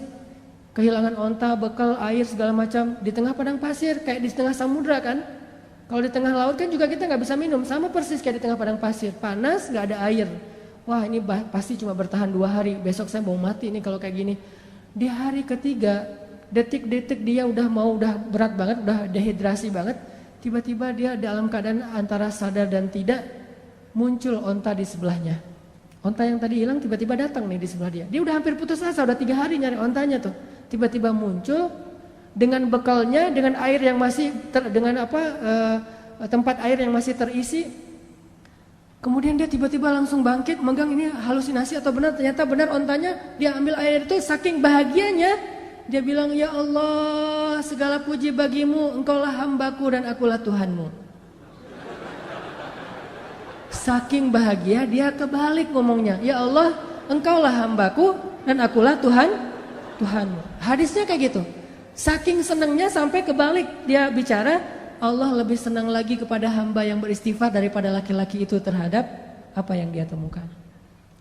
Kehilangan onta, bekal, air segala macam di tengah padang pasir kayak di tengah samudra kan. Kalau di tengah laut kan juga kita nggak bisa minum. Sama persis kayak di tengah padang pasir. Panas, nggak ada air. Wah ini pasti cuma bertahan 2 hari. Besok saya mau mati nih kalau kayak gini. Di hari ketiga, detik-detik dia udah berat banget, udah dehidrasi banget. Tiba-tiba dia dalam keadaan antara sadar dan tidak, muncul onta di sebelahnya. Onta yang tadi hilang tiba-tiba datang nih di sebelah dia. Dia udah hampir putus asa, udah 3 hari nyari ontanya tuh. Tiba-tiba muncul dengan bekalnya, dengan air yang masih tempat air yang masih terisi. Kemudian dia tiba-tiba langsung bangkit, megang ini halusinasi atau benar, ternyata benar ontanya. Dia ambil air itu, saking bahagianya dia bilang, ya Allah segala puji bagimu, engkaulah hambaku dan akulah Tuhanmu. Saking bahagia dia kebalik ngomongnya, ya Allah engkaulah hambaku dan akulah Tuhanmu. Hadisnya kayak gitu. Saking senangnya sampai kebalik dia bicara, Allah lebih senang lagi kepada hamba yang beristighfar daripada laki-laki itu terhadap apa yang dia temukan.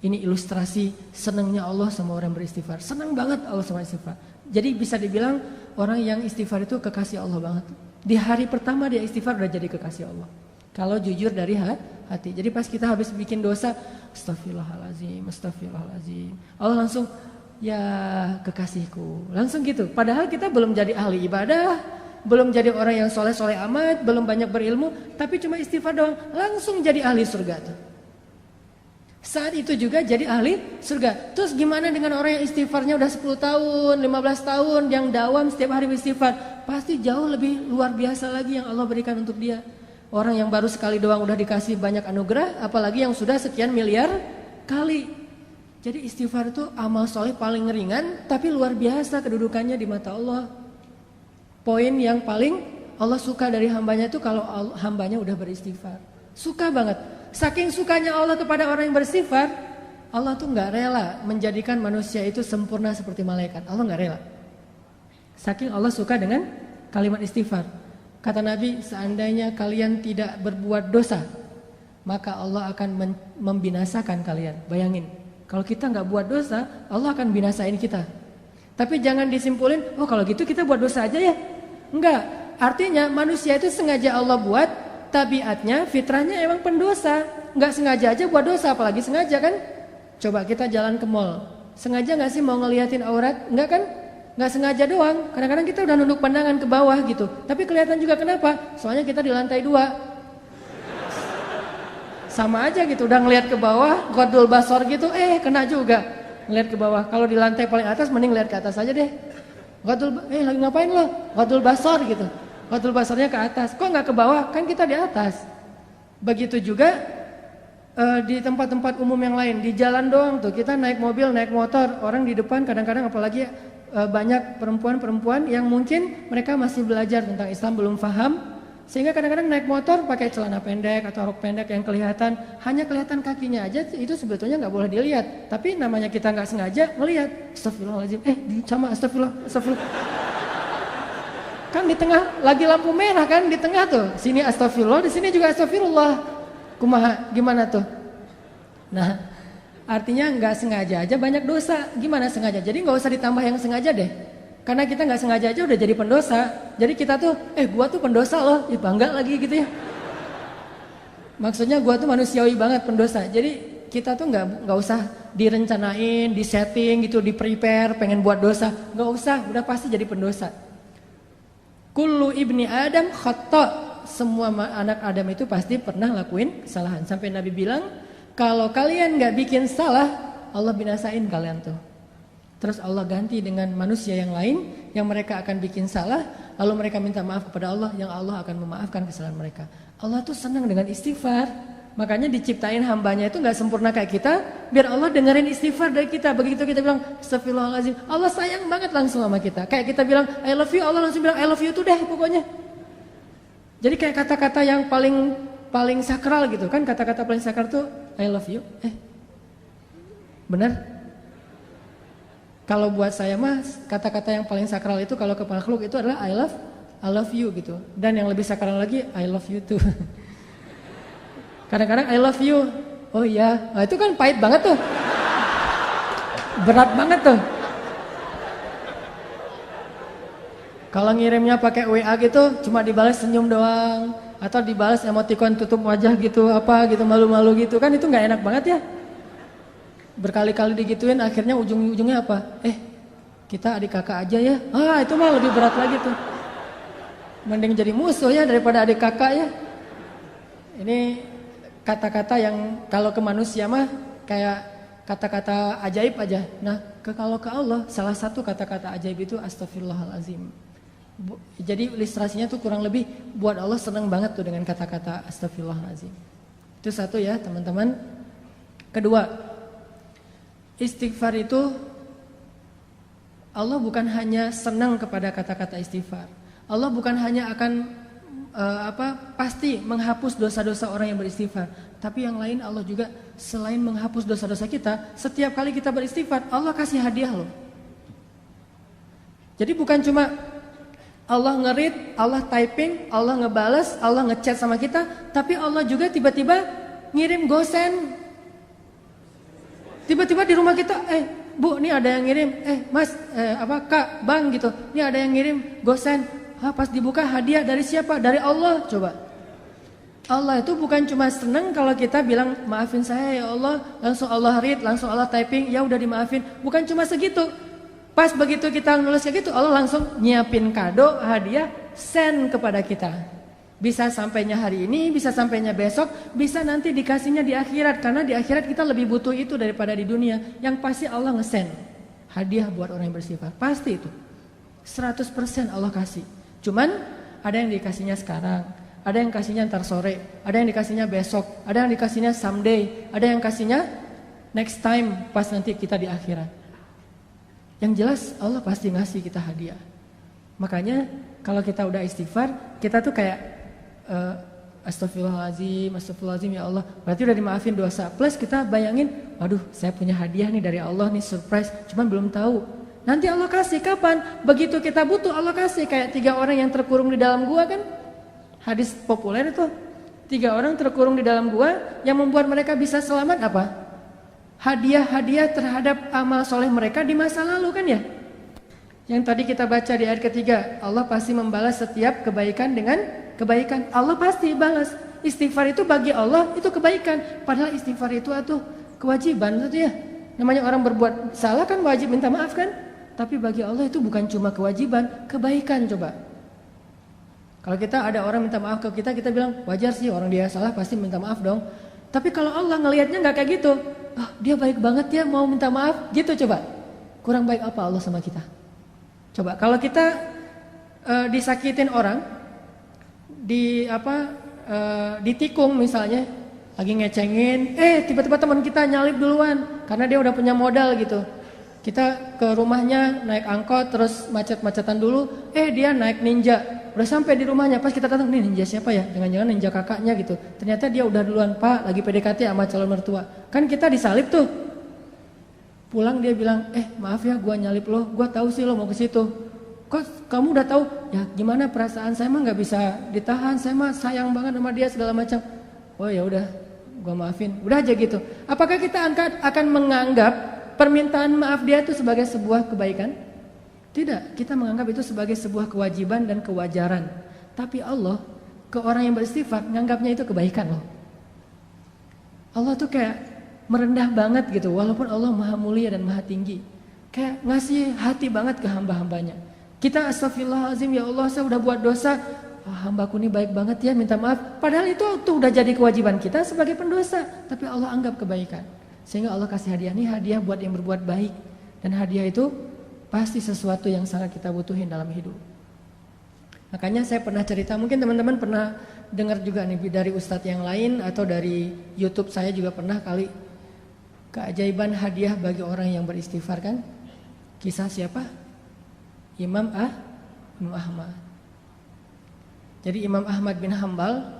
Ini ilustrasi senangnya Allah sama orang beristighfar. Senang banget Allah sama istighfar. Jadi bisa dibilang orang yang istighfar itu kekasih Allah banget. Di hari pertama dia istighfar udah jadi kekasih Allah. Kalau jujur dari hati. Jadi pas kita habis bikin dosa, astagfirullahaladzim, astagfirullahaladzim. Allah langsung, ya kekasihku. Langsung gitu. Padahal kita belum jadi ahli ibadah, belum jadi orang yang soleh-soleh amat, belum banyak berilmu, tapi cuma istighfar doang, langsung jadi ahli surga tuh. Saat itu juga jadi ahli surga. Terus gimana dengan orang yang istighfarnya udah 10 tahun, 15 tahun, yang dawam setiap hari beristighfar? Pasti jauh lebih luar biasa lagi yang Allah berikan untuk dia. Orang yang baru sekali doang udah dikasih banyak anugerah, apalagi yang sudah sekian miliar kali. Jadi istighfar itu amal soleh paling ringan, tapi luar biasa kedudukannya di mata Allah. Poin yang paling Allah suka dari hambanya itu kalau hambanya udah beristighfar. Suka banget. Saking sukanya Allah kepada orang yang beristighfar, Allah tuh gak rela menjadikan manusia itu sempurna seperti malaikat. Allah gak rela. Saking Allah suka dengan kalimat istighfar. Kata Nabi, seandainya kalian tidak berbuat dosa, maka Allah akan membinasakan kalian. Bayangin, kalau kita gak buat dosa, Allah akan binasain kita. Tapi jangan disimpulin, oh kalau gitu kita buat dosa aja ya. Enggak, artinya manusia itu sengaja Allah buat, tabiatnya, fitrahnya emang pendosa. Nggak sengaja aja buat dosa, apalagi sengaja kan. Coba kita jalan ke mall, sengaja nggak sih mau ngeliatin aurat? Nggak kan? Nggak sengaja doang. Kadang-kadang kita udah nunduk pandangan ke bawah gitu, tapi kelihatan juga. Kenapa? Soalnya kita di lantai 2. Sama aja gitu, udah ngeliat ke bawah, ghodul basor gitu, kena juga ngeliat ke bawah. Kalau di lantai paling atas, mending lihat ke atas aja deh. Lagi ngapain lo? Ghodul basor gitu. Ghodul basarnya ke atas, kok nggak ke bawah? Kan kita di atas. Begitu juga di tempat-tempat umum yang lain, di jalan doang tuh kita naik mobil, naik motor, orang di depan kadang-kadang apalagi banyak perempuan-perempuan yang mungkin mereka masih belajar tentang Islam, belum paham, sehingga kadang-kadang naik motor pakai celana pendek atau rok pendek yang kelihatan, hanya kelihatan kakinya aja, itu sebetulnya nggak boleh dilihat. Tapi namanya kita nggak sengaja ngelihat, astagfirullahaladzim, sama astagfirullah. Kan di tengah lagi lampu merah kan, di tengah tuh. Sini astagfirullah, di sini juga astagfirullah. Kumaha, gimana tuh? Nah, artinya nggak sengaja aja banyak dosa. Gimana sengaja? Jadi nggak usah ditambah yang sengaja deh. Karena kita nggak sengaja aja udah jadi pendosa. Jadi kita tuh, gua tuh pendosa loh, bangga lagi gitu ya. Maksudnya gua tuh manusiawi banget pendosa. Jadi kita tuh nggak usah direncanain, disetting gitu, di prepare, pengen buat dosa. Nggak usah, udah pasti jadi pendosa. Kullu ibni Adam khata'. Semua anak Adam itu pasti pernah lakuin kesalahan. Sampai Nabi bilang, kalau kalian gak bikin salah, Allah binasain kalian tuh. Terus Allah ganti dengan manusia yang lain, yang mereka akan bikin salah, lalu mereka minta maaf kepada Allah, yang Allah akan memaafkan kesalahan mereka. Allah tuh senang dengan istighfar. Makanya diciptain hambanya itu gak sempurna kayak kita, biar Allah dengerin istighfar dari kita. Begitu kita bilang astagfirullahaladzim, Allah sayang banget langsung sama kita. Kayak kita bilang I love you, Allah langsung bilang I love you tuh deh pokoknya. Jadi kayak kata-kata yang paling sakral gitu kan. Kata-kata paling sakral tuh I love you. Benar? Kalau buat saya mah kata-kata yang paling sakral itu kalau ke makhluk itu adalah I love you gitu. Dan yang lebih sakral lagi I love you too. Kadang-kadang I love you. Oh iya, nah, itu kan pahit banget tuh. Berat banget tuh. Kalau ngirimnya pakai WA gitu, cuma dibalas senyum doang, atau dibalas emoticon tutup wajah gitu, apa gitu, malu-malu gitu, kan itu nggak enak banget ya. Berkali-kali digituin, akhirnya ujung-ujungnya apa? Kita adik kakak aja ya. Itu mah lebih berat lagi tuh. Mending jadi musuh ya daripada adik kakak ya. Ini kata-kata yang kalau ke manusia mah kayak kata-kata ajaib aja. Nah, kalau ke Allah salah satu kata-kata ajaib itu astagfirullahalazim. Jadi ilustrasinya tuh kurang lebih buat Allah senang banget tuh dengan kata-kata astagfirullahalazim. Itu satu ya teman-teman. Kedua, istighfar itu Allah bukan hanya senang kepada kata-kata istighfar. Allah bukan hanya akan pasti menghapus dosa-dosa orang yang beristighfar, tapi yang lain Allah juga selain menghapus dosa-dosa kita, setiap kali kita beristighfar Allah kasih hadiah loh. Jadi bukan cuma Allah nge-read, Allah typing, Allah ngebales, Allah ngechat sama kita, tapi Allah juga tiba-tiba ngirim gosen. Tiba-tiba di rumah kita, Bu, ini ada yang ngirim, Mas, Kak, Bang gitu, ini ada yang ngirim gosen. Pas dibuka hadiah dari siapa? Dari Allah. Coba. Allah itu bukan cuma senang kalau kita bilang maafin saya ya Allah, langsung Allah read, langsung Allah typing, ya udah dimaafin. Bukan cuma segitu. Pas begitu kita nulis kayak gitu, Allah langsung nyiapin kado, hadiah, send kepada kita. Bisa sampainya hari ini, bisa sampainya besok, bisa nanti dikasihnya di akhirat. Karena di akhirat kita lebih butuh itu daripada di dunia. Yang pasti Allah nge-send hadiah buat orang yang beristighfar. Pasti itu. 100% Allah kasih. Cuman ada yang dikasihnya sekarang, ada yang kasihnya ntar sore, ada yang dikasihnya besok, ada yang dikasihnya someday, ada yang kasihnya next time pas nanti kita di akhirat. Yang jelas Allah pasti ngasih kita hadiah. Makanya kalau kita udah istighfar, kita tuh kayak astagfirullahaladzim, astagfirullahaladzim ya Allah. Berarti udah dimaafin dosa. Plus kita bayangin, waduh saya punya hadiah nih dari Allah nih, surprise. Cuman belum tahu. Nanti Allah kasih kapan? Begitu kita butuh Allah kasih. Kayak 3 orang yang terkurung di dalam gua kan. Hadis populer itu. 3 orang terkurung di dalam gua. Yang membuat mereka bisa selamat apa? Hadiah-hadiah terhadap amal soleh mereka di masa lalu kan ya. Yang tadi kita baca di ayat ketiga. Allah pasti membalas setiap kebaikan dengan kebaikan. Allah pasti balas. Istighfar itu bagi Allah itu kebaikan. Padahal istighfar itu kewajiban itu ya. Namanya orang berbuat salah kan wajib minta maaf kan. Tapi bagi Allah itu bukan cuma kewajiban, kebaikan coba. Kalau kita ada orang minta maaf ke kita, kita bilang wajar sih orang dia salah pasti minta maaf dong. Tapi kalau Allah ngelihatnya nggak kayak gitu, oh, dia baik banget ya mau minta maaf gitu coba. Kurang baik apa Allah sama kita? Coba kalau kita disakitin orang, ditikung misalnya, lagi ngecengin, tiba-tiba teman kita nyalip duluan karena dia udah punya modal gitu. Kita ke rumahnya naik angkot terus macet-macetan dulu, dia naik ninja. Udah sampai di rumahnya, pas kita datang, nih ninja siapa ya? Jangan-jangan ninja kakaknya gitu. Ternyata dia udah duluan, Pak, lagi PDKT sama calon mertua. Kan kita disalip tuh. Pulang dia bilang, maaf ya gua nyalip lo, gua tahu sih lo mau ke situ. Kok kamu udah tahu? Ya gimana perasaan saya mah nggak bisa ditahan, saya mah sayang banget sama dia segala macam. Oh ya udah, gua maafin. Udah aja gitu. Apakah kita akan menganggap permintaan maaf dia itu sebagai sebuah kebaikan? Tidak, kita menganggap itu sebagai sebuah kewajiban dan kewajaran. Tapi Allah ke orang yang beristighfar menganggapnya itu kebaikan loh. Allah tuh kayak merendah banget gitu, walaupun Allah maha mulia dan maha tinggi. Kayak ngasih hati banget ke hamba-hambanya. Kita astagfirullahaladzim ya Allah saya udah buat dosa, hambaku ini baik banget ya minta maaf. Padahal itu tuh udah jadi kewajiban kita sebagai pendosa, tapi Allah anggap kebaikan. Sehingga Allah kasih hadiah, nih hadiah buat yang berbuat baik. Dan hadiah itu pasti sesuatu yang sangat kita butuhin dalam hidup. Makanya saya pernah cerita, mungkin teman-teman pernah dengar juga nih dari ustadz yang lain atau dari YouTube saya juga pernah kali, keajaiban hadiah bagi orang yang beristighfar kan. Kisah siapa? Imam Ahmad. Jadi Imam Ahmad bin Hambal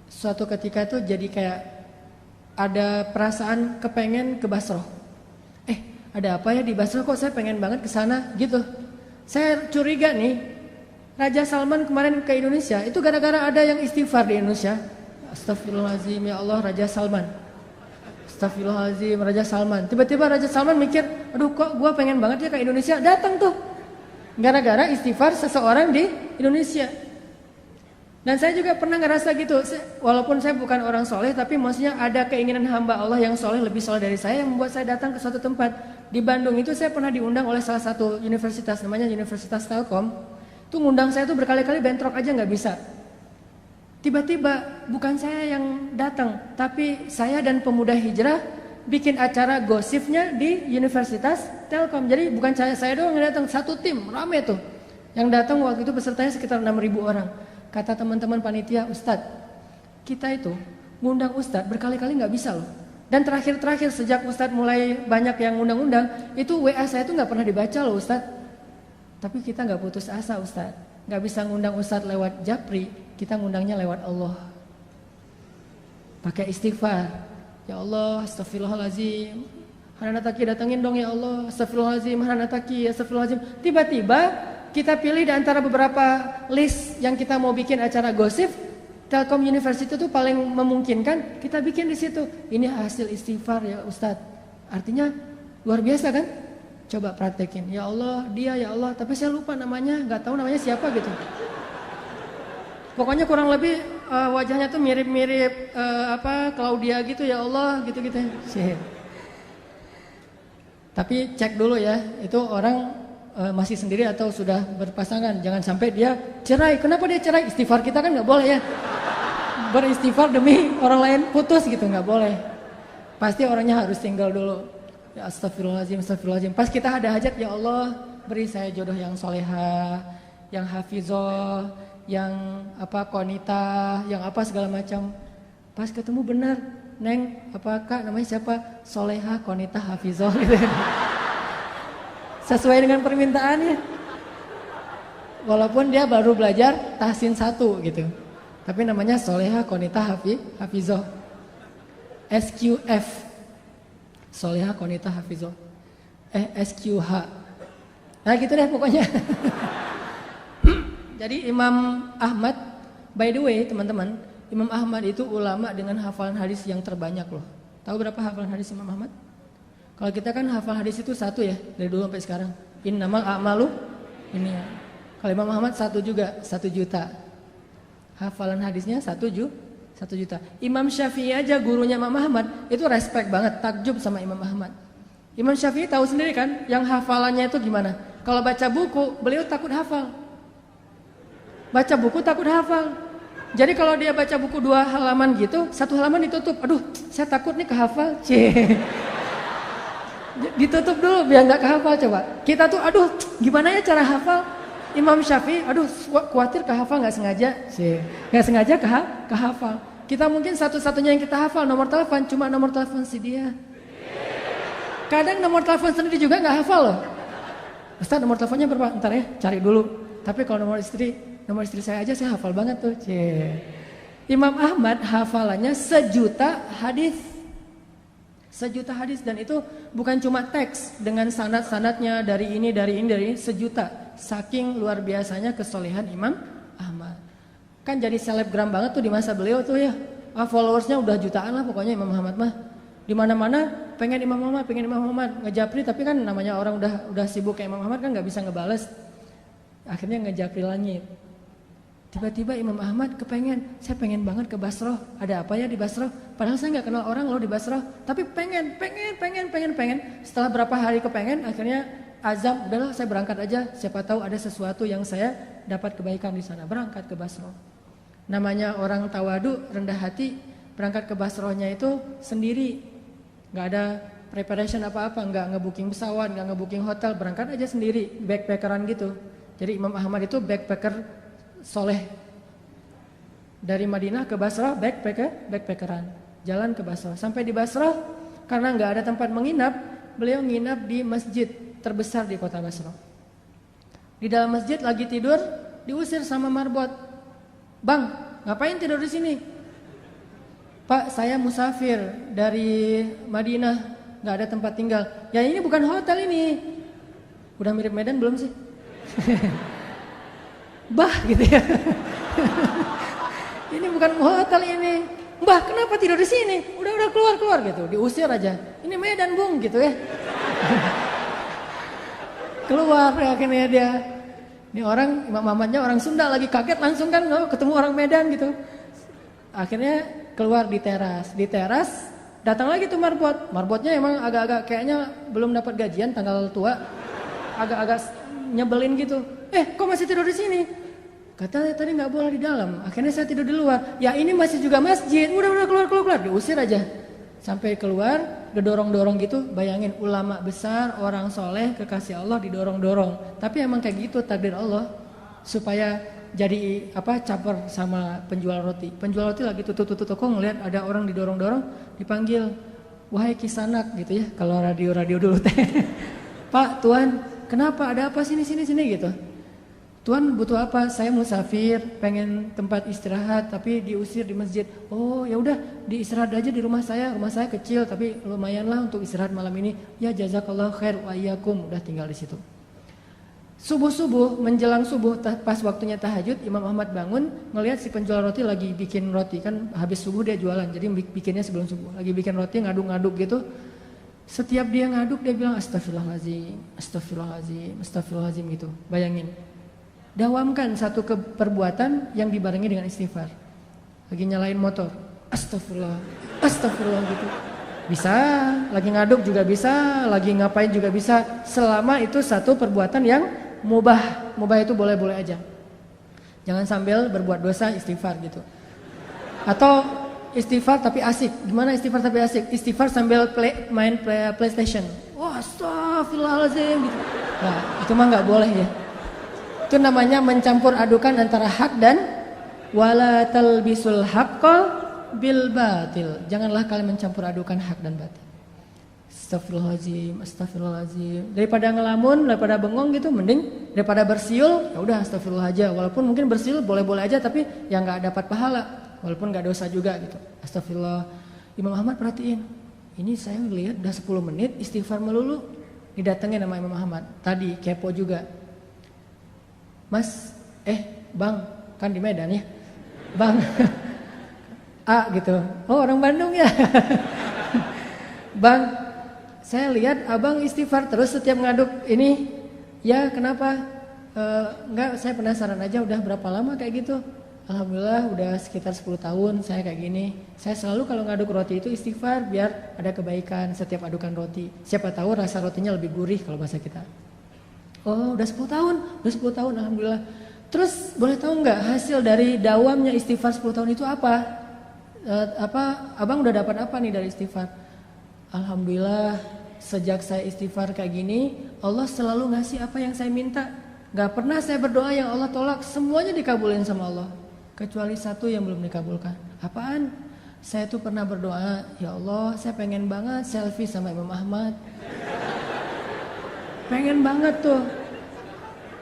suatu ketika tuh jadi kayak ada perasaan kepengen ke Basrah. Ada apa ya di Basrah kok saya pengen banget ke sana gitu. Saya curiga nih, Raja Salman kemarin ke Indonesia itu gara-gara ada yang istighfar di Indonesia. Astagfirullahaladzim ya Allah Raja Salman. Astagfirullahaladzim Raja Salman. Tiba-tiba Raja Salman mikir, aduh kok gue pengen banget ya ke Indonesia. Datang tuh gara-gara istighfar seseorang di Indonesia. Dan saya juga pernah ngerasa gitu, walaupun saya bukan orang soleh, tapi maksudnya ada keinginan hamba Allah yang soleh, lebih soleh dari saya, yang membuat saya datang ke suatu tempat. Di Bandung itu saya pernah diundang oleh salah satu universitas, namanya Universitas Telkom. Itu ngundang saya tuh berkali-kali bentrok aja nggak bisa. Tiba-tiba bukan saya yang datang, tapi saya dan pemuda hijrah bikin acara gosipnya di Universitas Telkom. Jadi bukan saya doang yang datang, satu tim, rame tuh. Yang datang waktu itu pesertanya sekitar 6.000 orang. Kata teman-teman panitia, Ustadz, kita itu ngundang Ustadz berkali-kali nggak bisa loh. Dan terakhir-terakhir sejak Ustadz mulai banyak yang ngundang-undang, itu WA saya tuh nggak pernah dibaca loh Ustadz. Tapi kita nggak putus asa Ustadz, nggak bisa ngundang Ustadz lewat Japri, kita ngundangnya lewat Allah. Pakai istighfar, ya Allah, astagfirullahaladzim, Hananataki datangin dong ya Allah, astagfirullahaladzim, Hananataki, astagfirullahaladzim. Tiba-tiba kita pilih di antara beberapa list yang kita mau bikin acara gosip, Telkom University itu paling memungkinkan, kita bikin di situ. Ini hasil istighfar ya Ustadz. Artinya luar biasa kan? Coba praktekin. Ya Allah, dia ya Allah, tapi saya lupa namanya, nggak tahu namanya siapa gitu. Pokoknya kurang lebih wajahnya tuh mirip-mirip Claudia gitu ya Allah, gitu-gitu. Tapi cek dulu ya, itu orang masih sendiri atau sudah berpasangan. Jangan sampai dia cerai. Kenapa dia cerai? Istighfar kita kan nggak boleh ya. Beristighfar demi orang lain putus gitu, nggak boleh. Pasti orangnya harus single dulu. Ya astagfirullahaladzim, astagfirullahaladzim. Pas kita ada hajat, ya Allah beri saya jodoh yang soleha, yang hafizah, yang konita, yang segala macam. Pas ketemu benar, Neng, kak namanya siapa? Soleha, konita, hafizah gitu. Sesuai dengan permintaannya. Walaupun dia baru belajar tahsin 1 gitu. Tapi namanya soleha, konita, hafizah. SQF. Soleha, konita, hafizah. SQH. Nah gitu deh pokoknya. Jadi Imam Ahmad, by the way teman-teman, Imam Ahmad itu ulama dengan hafalan hadis yang terbanyak loh. Tahu berapa hafalan hadis Imam Ahmad? Kalau kita kan hafal hadis itu 1 ya, dari dulu sampai sekarang. Innamal a'malu ini ya. Kalau Imam Ahmad 1 juga, 1 juta. Hafalan hadisnya 1 juta. Imam Syafi'i aja gurunya Imam Ahmad itu respect banget, takjub sama Imam Ahmad. Imam Syafi'i tahu sendiri kan, yang hafalannya itu gimana? Kalau baca buku, beliau takut hafal. Baca buku takut hafal. Jadi kalau dia baca buku 2 halaman gitu, 1 halaman ditutup. Aduh, saya takut nih kehafal. Ditutup dulu biar nggak kehafal coba. Kita tuh aduh gimana ya cara hafal? Imam Syafi'i aduh khawatir kehafal nggak sengaja. Nggak sengaja kehafal. Kita mungkin satu-satunya yang kita hafal nomor telepon, cuma nomor telepon si dia. Kadang nomor telepon sendiri juga nggak hafal loh. Ustaz nomor teleponnya berapa? Ntar ya cari dulu. Tapi kalau nomor istri saya aja saya hafal banget tuh. Imam Ahmad hafalannya 1 juta hadis. 1 juta hadis, dan itu bukan cuma teks dengan sanad-sanadnya dari ini 1 juta. Saking luar biasanya kesolehan Imam Ahmad. Kan jadi selebgram banget tuh di masa beliau tuh ya. Followersnya udah jutaan lah pokoknya Imam Ahmad mah. Di mana-mana pengen Imam Ahmad, ngejapri, tapi kan namanya orang udah sibuk kayak Imam Ahmad kan nggak bisa ngebales. Akhirnya ngejapri langit. Tiba-tiba Imam Ahmad saya pengen banget ke Basrah. Ada apa ya di Basrah? Padahal saya nggak kenal orang loh di Basrah. Tapi pengen. Setelah berapa hari kepengen, akhirnya azam, udahlah saya berangkat aja. Siapa tahu ada sesuatu yang saya dapat kebaikan di sana. Berangkat ke Basrah. Namanya orang tawadu, rendah hati, berangkat ke Basrahnya itu sendiri. Nggak ada preparation apa-apa, nggak ngebooking pesawat, nggak ngebooking hotel, berangkat aja sendiri, backpackeran gitu. Jadi Imam Ahmad itu backpacker soleh. Dari Madinah ke Basrah backpackeran, jalan ke Basrah. Sampai di Basrah karena nggak ada tempat menginap, beliau nginap di masjid terbesar di kota Basrah. Di dalam masjid lagi tidur, diusir sama marbot. Bang, ngapain tidur di sini? Pak, saya musafir dari Madinah, nggak ada tempat tinggal. Ya ini bukan hotel ini. Udah mirip Medan belum sih? Bah gitu ya. Ini bukan hotel ini. Mbah, kenapa tidur di sini? Udah keluar gitu. Diusir aja. Ini Medan, Bung, gitu ya. Keluar akhirnya dia. Ini orang Imam Ahmadnya orang Sunda lagi kaget langsung kan ketemu orang Medan gitu. Akhirnya keluar di teras. Di teras datang lagi tuh marbot. Marbotnya emang agak-agak kayaknya belum dapat gajian tanggal tua. Agak-agak nyebelin gitu. Kok masih tidur di sini? Katanya tadi nggak boleh di dalam. Akhirnya saya tidur di luar. Ya ini masih juga masjid. Udah keluar. Diusir aja. Sampai keluar, didorong-dorong gitu. Bayangin ulama besar, orang soleh, kekasih Allah didorong-dorong. Tapi emang kayak gitu takdir Allah. Supaya jadi caper sama penjual roti. Penjual roti lagi tutup toko ngeliat ada orang didorong-dorong, dipanggil, wahai kisanak gitu ya. Kalau radio dulu teh. Pak, Tuan, kenapa? Ada apa sini gitu. Tuan butuh apa? Saya musafir, pengen tempat istirahat tapi diusir di masjid. Oh, ya udah diistirahat aja di rumah saya. Rumah saya kecil tapi lumayan lah untuk istirahat malam ini. Ya jazakallahu khair wa iyyakum. Udah tinggal di situ. Subuh menjelang subuh pas waktunya tahajud, Imam Ahmad bangun ngelihat si penjual roti lagi bikin roti, kan habis subuh dia jualan. Jadi bikinnya sebelum subuh. Lagi bikin roti ngaduk-ngaduk gitu. Setiap dia ngaduk dia bilang astagfirullahaladzim gitu. Bayangin. Dawamkan satu perbuatan yang dibarengi dengan istighfar. Lagi nyalain motor, astagfirullah gitu. Bisa, lagi ngaduk juga bisa, lagi ngapain juga bisa, selama itu satu perbuatan yang mubah. Mubah itu boleh-boleh aja. Jangan sambil berbuat dosa istighfar gitu. Atau istighfar tapi asik. Gimana istighfar tapi asik? Istighfar sambil main PlayStation. Wah, astagfirullahaladzim gitu. Nah, itu mah nggak boleh ya. Itu namanya mencampur adukan antara hak dan wala talbisul haqqa bil batil. Janganlah kalian mencampur adukan hak dan batil. Astagfirullahaladzim, astagfirullahaladzim. Daripada ngelamun, daripada bengong gitu, mending daripada bersiul, ya udah astagfirullah aja. Walaupun mungkin bersiul boleh-boleh aja, tapi yang nggak dapat pahala, walaupun nggak dosa juga gitu. Astagfirullah. Imam Ahmad perhatiin, ini saya lihat udah 10 menit istighfar melulu. Didatengin sama Imam Ahmad. Tadi kepo juga. Mas, Bang, kan di Medan ya, Bang. A gitu. Oh, orang Bandung ya. Bang, saya lihat abang istighfar terus setiap ngaduk ini. Ya, kenapa? Enggak, saya penasaran aja udah berapa lama kayak gitu. Alhamdulillah udah sekitar 10 tahun saya kayak gini. Saya selalu kalau ngaduk roti itu istighfar biar ada kebaikan setiap adukan roti. Siapa tahu rasa rotinya lebih gurih kalau bahasa kita. Oh, udah 10 tahun. Udah 10 tahun alhamdulillah. Terus boleh tahu nggak hasil dari dawamnya istighfar 10 tahun itu apa? Abang udah dapat apa nih dari istighfar? Alhamdulillah sejak saya istighfar kayak gini, Allah selalu ngasih apa yang saya minta. Gak pernah saya berdoa yang Allah tolak, semuanya dikabulin sama Allah. Kecuali satu yang belum dikabulkan. Apaan? Saya tuh pernah berdoa, ya Allah saya pengen banget selfie sama Imam Ahmad. Pengen banget tuh.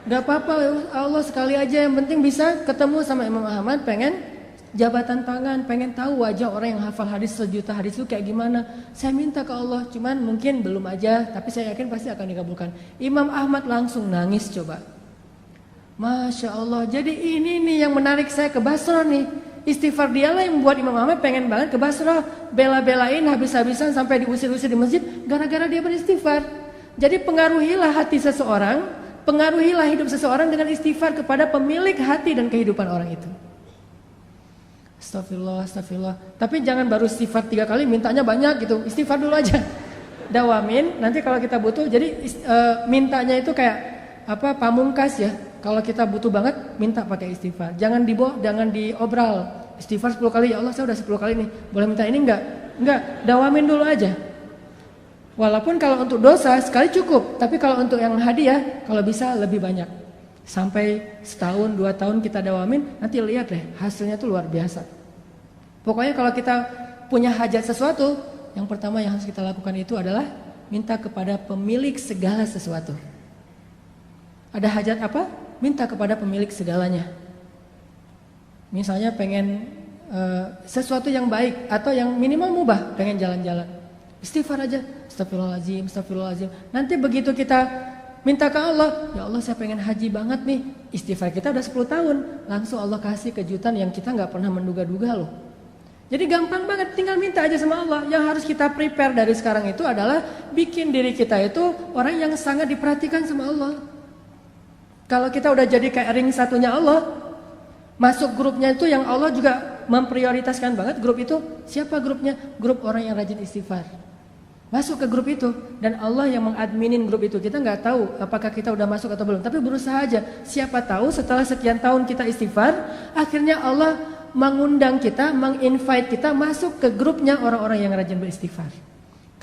Gak apa-apa Allah sekali aja, yang penting bisa ketemu sama Imam Ahmad, pengen jabatan tangan, pengen tahu wajah orang yang hafal hadis sejuta hadis itu kayak gimana. Saya minta ke Allah, cuman mungkin belum aja, tapi saya yakin pasti akan dikabulkan. Imam Ahmad langsung nangis coba. Masya Allah, jadi ini nih yang menarik saya ke Basra nih. Istighfar dialah yang membuat Imam Ahmad pengen banget ke Basra. Bela-belain habis-habisan sampai diusir-usir di masjid, gara-gara dia beristighfar. Jadi pengaruhilah hati seseorang, pengaruhilah hidup seseorang dengan istighfar kepada pemilik hati dan kehidupan orang itu. Astagfirullah, astagfirullah. Tapi jangan baru istighfar 3 kali mintanya banyak gitu. Istighfar dulu aja. Dawamin, nanti kalau kita butuh, jadi mintanya itu kayak apa, pamungkas ya. Kalau kita butuh banget, minta pakai istighfar. Jangan diobral. Istighfar 10 kali, ya Allah saya udah 10 kali nih. Boleh minta ini enggak? Enggak, dawamin dulu aja. Walaupun kalau untuk dosa sekali cukup, tapi kalau untuk yang hadiah, kalau bisa lebih banyak. Sampai setahun, 2 tahun kita dawamin, nanti lihat deh hasilnya tuh luar biasa. Pokoknya kalau kita punya hajat sesuatu, yang pertama yang harus kita lakukan itu adalah minta kepada pemilik segala sesuatu. Ada hajat apa? Minta kepada pemilik segalanya. Misalnya pengen sesuatu yang baik atau yang minimal mubah, pengen jalan-jalan. Istighfar aja, astagfirullahaladzim, astagfirullahaladzim. Nanti begitu kita minta ke Allah, ya Allah saya pengen haji banget nih. Istighfar kita udah 10 tahun, langsung Allah kasih kejutan yang kita gak pernah menduga-duga loh. Jadi gampang banget, tinggal minta aja sama Allah. Yang harus kita prepare dari sekarang itu adalah bikin diri kita itu orang yang sangat diperhatikan sama Allah. Kalau kita udah jadi kayak ring satunya Allah, masuk grupnya itu yang Allah juga memprioritaskan banget. Grup itu, siapa grupnya? Grup orang yang rajin istighfar. Masuk ke grup itu, dan Allah yang mengadminin grup itu. Kita nggak tahu apakah kita udah masuk atau belum, tapi berusaha aja. Siapa tahu setelah sekian tahun kita istighfar, akhirnya Allah mengundang kita, menginvite kita masuk ke grupnya orang-orang yang rajin beristighfar.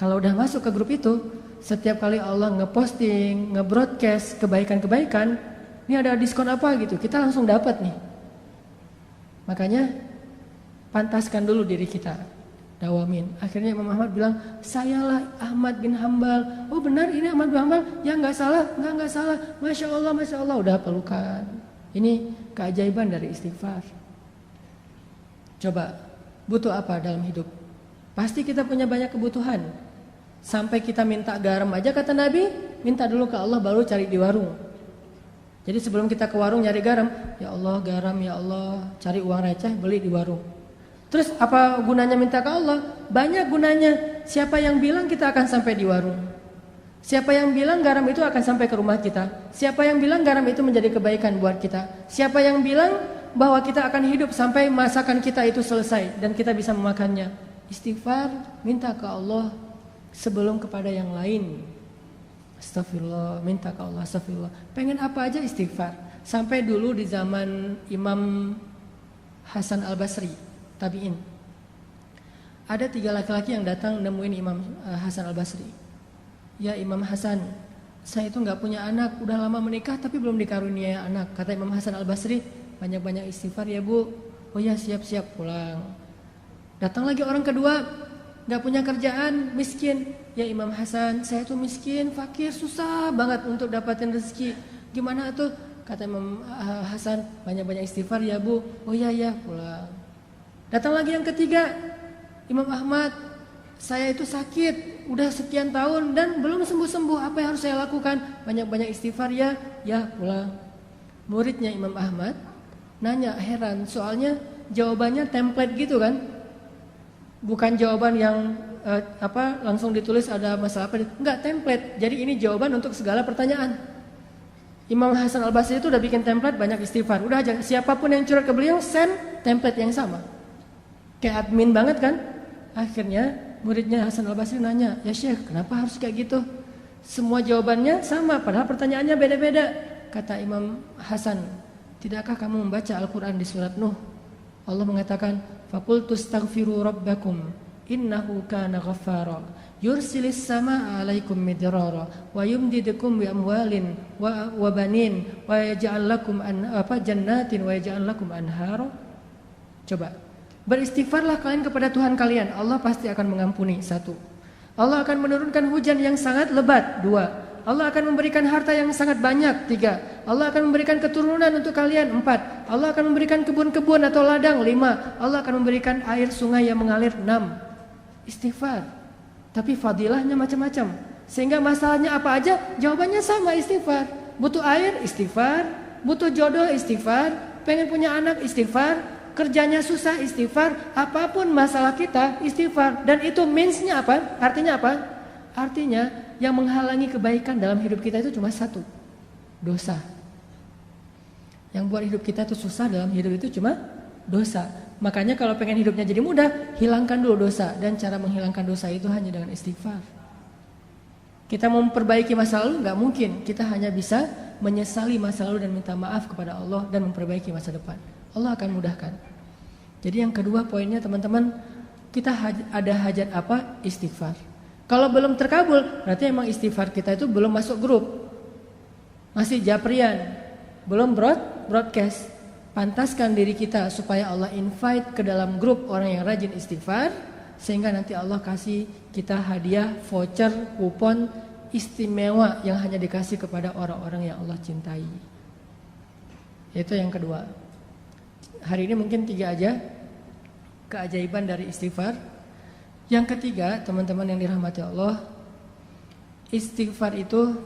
Kalau udah masuk ke grup itu, setiap kali Allah ngeposting, ngebroadcast kebaikan-kebaikan, ini ada diskon apa gitu, kita langsung dapat nih. Makanya pantaskan dulu diri kita, dawamin. Akhirnya Imam Ahmad bilang, sayalah Ahmad bin Hambal. Oh benar ini Ahmad bin Hambal? Ya nggak salah, nggak salah. Masya Allah, udah pelukan. Ini keajaiban dari istighfar. Coba, butuh apa dalam hidup? Pasti kita punya banyak kebutuhan. Sampai kita minta garam aja kata Nabi, minta dulu ke Allah baru cari di warung. Jadi sebelum kita ke warung nyari garam, ya Allah garam, ya Allah, cari uang receh beli di warung. Terus apa gunanya minta ke Allah? Banyak gunanya. Siapa yang bilang kita akan sampai di warung? Siapa yang bilang garam itu akan sampai ke rumah kita? Siapa yang bilang garam itu menjadi kebaikan buat kita? Siapa yang bilang bahwa kita akan hidup sampai masakan kita itu selesai dan kita bisa memakannya? Istighfar, minta ke Allah sebelum kepada yang lain. Astagfirullah, minta ke Allah, astagfirullah. Pengen apa aja istighfar. Sampai dulu di zaman Imam Hasan Al-Basri, tabi'in. Ada 3 laki-laki yang datang nemuin Imam Hasan Al-Basri. Ya Imam Hasan, saya itu gak punya anak, udah lama menikah tapi belum dikaruniai anak. Kata Imam Hasan Al-Basri, banyak-banyak istighfar ya bu. Oh ya, siap-siap, pulang. Datang lagi orang kedua, gak punya kerjaan, miskin. Ya Imam Hasan, saya tuh miskin, fakir, susah banget untuk dapatin rezeki. Gimana tuh? Kata Imam Hasan, banyak-banyak istighfar ya bu. Oh ya, pulang. Datang lagi yang ketiga, Imam Ahmad, saya itu sakit, udah sekian tahun dan belum sembuh-sembuh. Apa yang harus saya lakukan? Banyak-banyak istighfar ya, pulang. Muridnya Imam Ahmad nanya, heran, soalnya jawabannya template gitu kan? Bukan jawaban yang langsung ditulis ada masalah apa? Enggak, template. Jadi ini jawaban untuk segala pertanyaan. Imam Hasan Al-Basri itu udah bikin template banyak istighfar. Udah aja siapapun yang curhat ke beliau send template yang sama. Kayak admin banget kan? Akhirnya muridnya Hasan Al-Basri nanya, ya Syekh, kenapa harus kayak gitu? Semua jawabannya sama, padahal pertanyaannya beda-beda. Kata Imam Hasan, tidakkah kamu membaca Al-Quran di surat Nuh? Allah mengatakan, faqultu astaghfiru rabbakum innahu kana ghaffara yursilis samaa 'alaikum midrara wa yumdidukum bi amwalin wa banin wa yaj'al lakum jannatin wa yaj'al lakum anhara. Coba beristighfarlah kalian kepada Tuhan kalian, Allah pasti akan mengampuni. 1. Allah akan menurunkan hujan yang sangat lebat. 2. Allah akan memberikan harta yang sangat banyak. 3. Allah akan memberikan keturunan untuk kalian. 4. Allah akan memberikan kebun-kebun atau ladang. 5. Allah akan memberikan air sungai yang mengalir. 6. Istighfar. Tapi fadilahnya macam-macam. Sehingga masalahnya apa aja, jawabannya sama, istighfar. Butuh air, istighfar. Butuh jodoh, istighfar. Pengen punya anak, istighfar. Kerjanya susah, istighfar. Apapun masalah kita, istighfar. Dan itu means-nya apa? Artinya apa? Artinya yang menghalangi kebaikan dalam hidup kita itu cuma 1, dosa. Yang buat hidup kita itu susah dalam hidup itu cuma dosa. Makanya kalau pengen hidupnya jadi mudah, hilangkan dulu dosa. Dan cara menghilangkan dosa itu hanya dengan istighfar. Kita mau memperbaiki masa lalu gak mungkin. Kita hanya bisa menyesali masa lalu dan minta maaf kepada Allah dan memperbaiki masa depan. Allah akan mudahkan. Jadi yang kedua poinnya teman-teman, kita ada hajat apa? Istighfar. Kalau belum terkabul, berarti emang istighfar kita itu belum masuk grup. Masih japrian, belum broadcast. Pantaskan diri kita supaya Allah invite ke dalam grup orang yang rajin istighfar, sehingga nanti Allah kasih kita hadiah, voucher, kupon istimewa yang hanya dikasih kepada orang-orang yang Allah cintai. Itu yang kedua. Hari ini mungkin 3 aja keajaiban dari istighfar. Yang ketiga, teman-teman yang dirahmati Allah, istighfar itu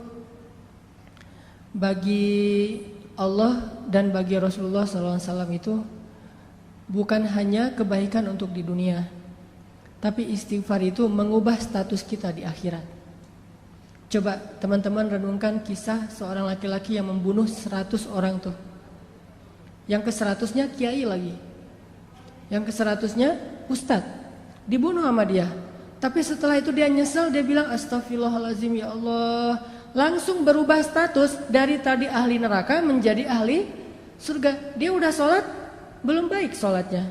bagi Allah dan bagi Rasulullah SAW itu bukan hanya kebaikan untuk di dunia, tapi istighfar itu mengubah status kita di akhirat. Coba teman-teman renungkan kisah seorang laki-laki yang membunuh 100 orang tuh. Yang ke-100-nya kiai lagi. Yang ke-100-nya ustadz. Dibunuh sama dia. Tapi setelah itu dia nyesel, dia bilang astagfirullahaladzim ya Allah. Langsung berubah status dari tadi ahli neraka menjadi ahli surga. Dia udah sholat, belum baik sholatnya,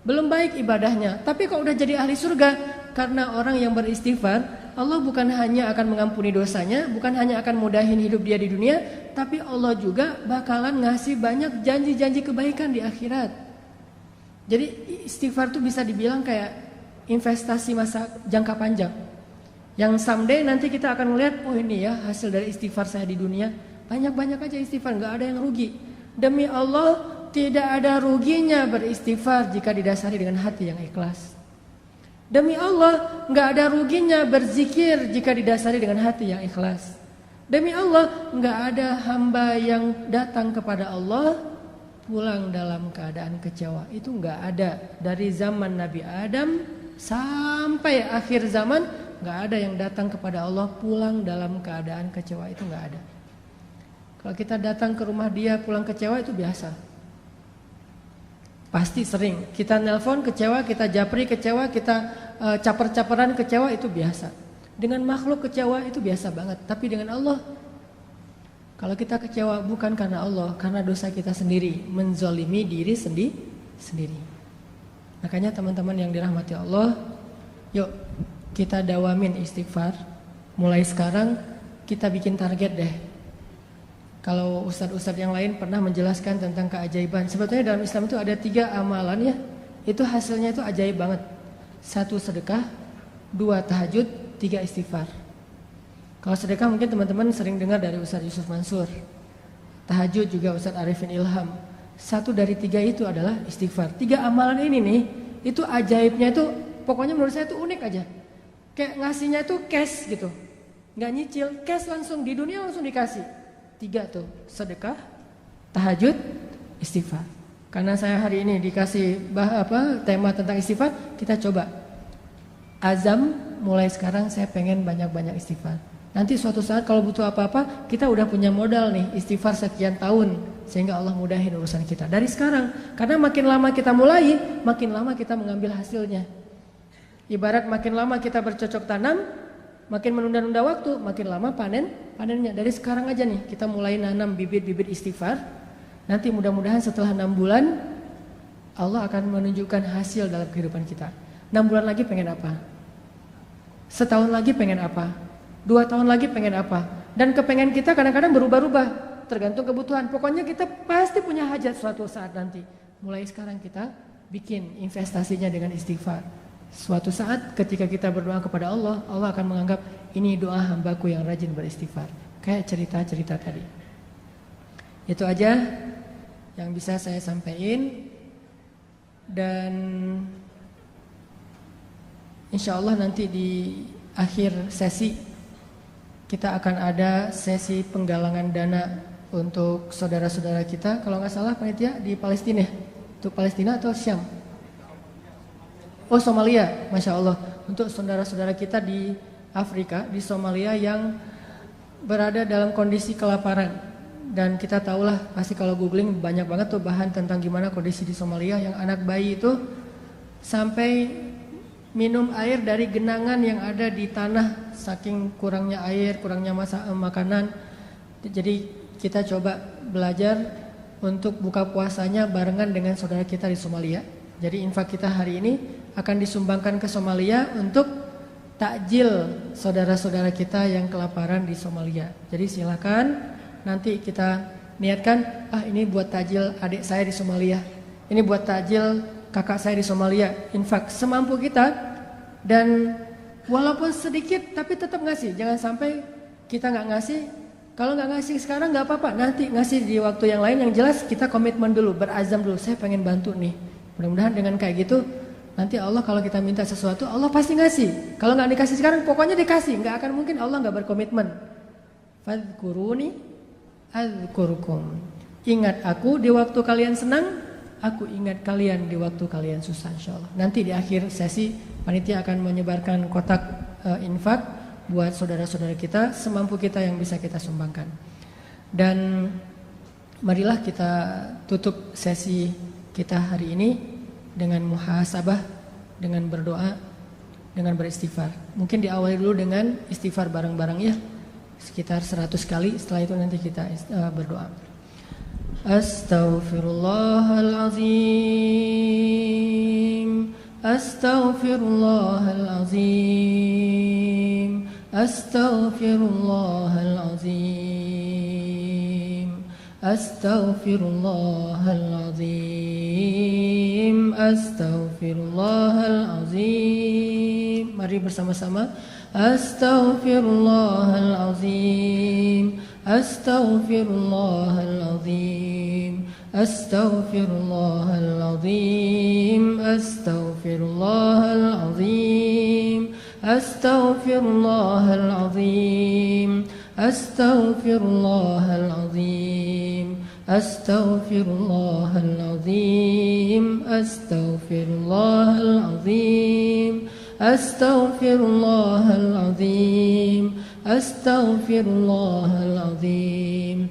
belum baik ibadahnya, tapi kok udah jadi ahli surga. Karena orang yang beristighfar, Allah bukan hanya akan mengampuni dosanya, bukan hanya akan mudahin hidup dia di dunia, tapi Allah juga bakalan ngasih banyak janji-janji kebaikan di akhirat. Jadi istighfar tuh bisa dibilang kayak investasi masa jangka panjang. Yang someday nanti kita akan melihat, oh ini ya hasil dari istighfar saya di dunia. Banyak-banyak aja istighfar, gak ada yang rugi. Demi Allah tidak ada ruginya beristighfar jika didasari dengan hati yang ikhlas. Demi Allah gak ada ruginya berzikir jika didasari dengan hati yang ikhlas. Demi Allah gak ada hamba yang datang kepada Allah pulang dalam keadaan kecewa. Itu gak ada. Dari zaman Nabi Adam sampai akhir zaman gak ada yang datang kepada Allah pulang dalam keadaan kecewa. Itu gak ada. Kalau kita datang ke rumah dia pulang kecewa itu biasa. Pasti sering. Kita nelpon kecewa, kita japri kecewa, kita caper-caperan kecewa, itu biasa. Dengan makhluk kecewa itu biasa banget. Tapi dengan Allah, kalau kita kecewa bukan karena Allah, karena dosa kita sendiri, menzolimi diri sendiri. Makanya teman-teman yang dirahmati Allah, yuk kita dawamin istighfar. Mulai sekarang kita bikin target deh. Kalau ustadz-ustadz yang lain pernah menjelaskan tentang keajaiban. Sebetulnya dalam Islam itu ada 3 amalan ya. Itu hasilnya itu ajaib banget. 1 sedekah, 2 tahajud, 3 istighfar. Kalau sedekah mungkin teman-teman sering dengar dari Ustadz Yusuf Mansur. Tahajud juga Ustadz Arifin Ilham. 1 dari 3 itu adalah istighfar. 3 amalan ini nih, itu ajaibnya itu pokoknya menurut saya itu unik aja. Kayak ngasihnya itu cash gitu. Nggak nyicil, cash langsung di dunia langsung dikasih. 3 tuh, sedekah, tahajud, istighfar. Karena saya hari ini dikasih tema tentang istighfar, kita coba azam mulai sekarang saya pengen banyak-banyak istighfar. Nanti suatu saat kalau butuh apa-apa, kita udah punya modal nih, istighfar sekian tahun, sehingga Allah mudahin urusan kita. Dari sekarang, karena makin lama kita mulai, makin lama kita mengambil hasilnya. Ibarat makin lama kita bercocok tanam, makin menunda-nunda waktu, makin lama panennya. Dari sekarang aja nih kita mulai nanam bibit-bibit istighfar. Nanti mudah-mudahan setelah 6 bulan Allah akan menunjukkan hasil dalam kehidupan kita. 6 bulan lagi pengen apa? Setahun lagi pengen apa? 2 tahun lagi pengen apa? Dan kepengen kita kadang-kadang berubah-ubah, tergantung kebutuhan. Pokoknya kita pasti punya hajat suatu saat nanti. Mulai sekarang kita bikin investasinya dengan istighfar. Suatu saat ketika kita berdoa kepada Allah, Allah akan menganggap ini doa hambaku yang rajin beristighfar. Kayak cerita-cerita tadi. Itu aja yang bisa saya sampaikan. Dan insya Allah nanti di akhir sesi kita akan ada sesi penggalangan dana untuk saudara-saudara kita. Kalau nggak salah panitia di Palestina. Untuk Palestina atau Syam? Oh, Somalia, Masya Allah. Untuk saudara-saudara kita di Afrika, di Somalia yang berada dalam kondisi kelaparan. Dan kita tahulah, pasti kalau googling banyak banget tuh bahan tentang gimana kondisi di Somalia. Yang anak bayi itu sampai minum air dari genangan yang ada di tanah. Saking kurangnya air, kurangnya makanan. Jadi kita coba belajar untuk buka puasanya barengan dengan saudara kita di Somalia. Jadi infak kita hari ini akan disumbangkan ke Somalia untuk takjil saudara-saudara kita yang kelaparan di Somalia. Jadi silakan nanti kita niatkan, ini buat takjil adik saya di Somalia, ini buat takjil kakak saya di Somalia. Infak semampu kita, dan walaupun sedikit tapi tetap ngasih. Jangan sampai kita nggak ngasih. Kalau nggak ngasih sekarang nggak apa-apa, nanti ngasih di waktu yang lain. Yang jelas kita komitmen dulu, berazam dulu, saya pengen bantu nih. Mudah-mudahan dengan kayak gitu nanti Allah kalau kita minta sesuatu, Allah pasti ngasih. Kalau nggak dikasih sekarang, pokoknya dikasih. Nggak akan mungkin Allah nggak berkomitmen. Fadhkuruni adzkurukum. Ingat aku di waktu kalian senang, aku ingat kalian di waktu kalian susah, insyaallah. Nanti di akhir sesi panitia akan menyebarkan kotak infak buat saudara-saudara kita semampu kita yang bisa kita sumbangkan. Dan marilah kita tutup sesi kita hari ini dengan muhasabah, dengan berdoa, dengan beristighfar. Mungkin diawali dulu dengan istighfar bareng-bareng ya, sekitar 100 kali. Setelah itu nanti kita berdoa. Astaghfirullahalazim, astaghfirullahalazim, astaghfirullahalazim, astaghfirullahalazim, astaghfirullahalazim. Mari bersama-sama. Astaghfirullahalazim, astaghfirullahalazim, astaghfirullahalazim, astaghfirullahalazim, astaghfirullahalazim, astaghfirullahalazim, astaghfirullahalazim, astaghfirullahalazim, astaghfirullahalazim, astaghfirullahalazim,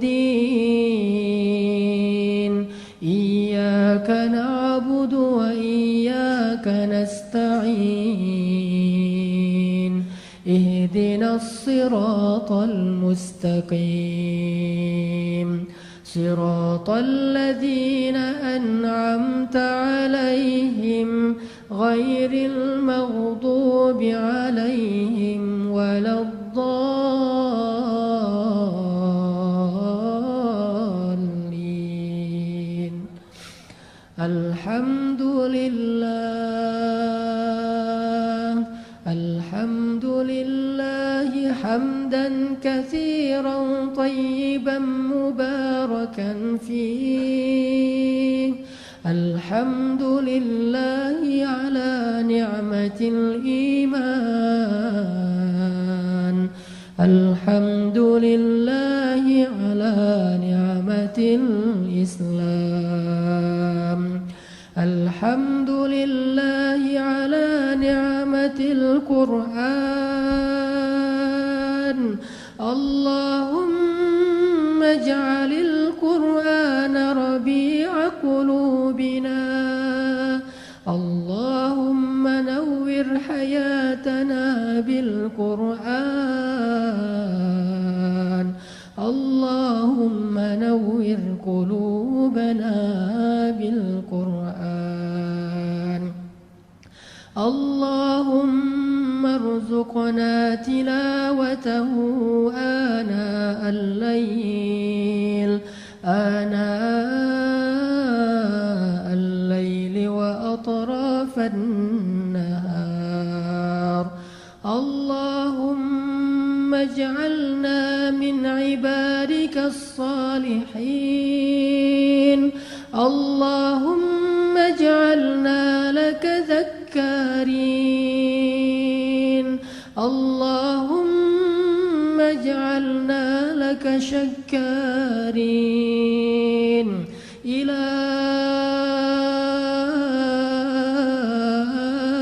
الدين إياك نعبد وإياك نستعين اهدنا الصراط المستقيم صراط الذين أنعمت عليهم غير المغضوب عليهم ولا الضالين الحمد لله حمدا كثيرا طيبا مباركا فيه الحمد لله على نعمة الإيمان الحمد لله على نعمة الإسلام الحمد لله على نعمة القرآن اللهم اجعل القرآن ربيع قلوبنا اللهم نور حياتنا بالقرآن اللهم نور قلوبنا بالقرآن اللهم ارزقنا تلاوته آناء الليل وأطراف النهار اللهم اجعلنا من عبادك الصالحين اللهم اجعلنا لك ذكارين اللهم اجعلنا لك شكارين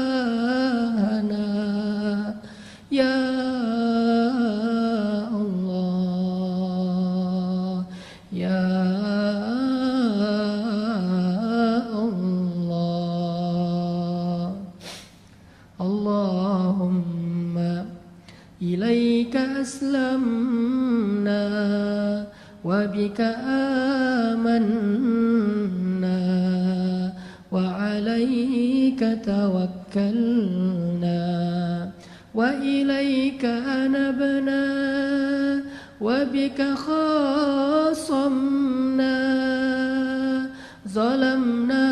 إلهنا يا الله يا الله اللهم إليك أسلمنا وبك آمنا وعليك توكلنا وإليك أنبنا وبك خاصمنا ظلمنا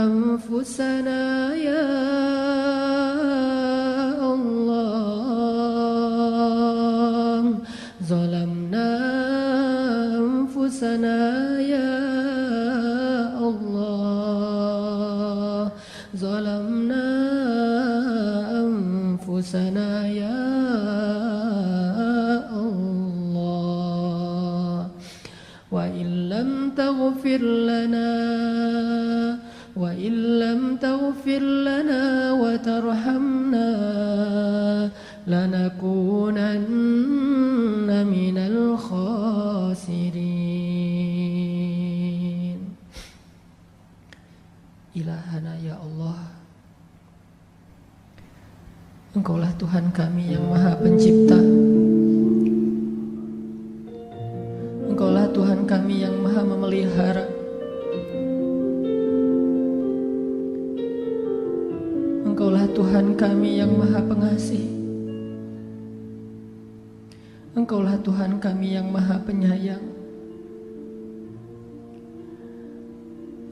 أنفسنا يا الله ظلمنا أنفسنا يا الله ظلمنا أنفسنا يا الله وإن لم تغفر لنا وترحمنا لنكونن من الخاسرين. Ilahana ya Allah, Engkaulah Tuhan kami yang Maha Pencipta, Engkaulah Tuhan kami yang Maha Memelihara, Engkaulah Tuhan kami yang Maha Pengasih, Engkaulah Tuhan kami yang Maha Penyayang,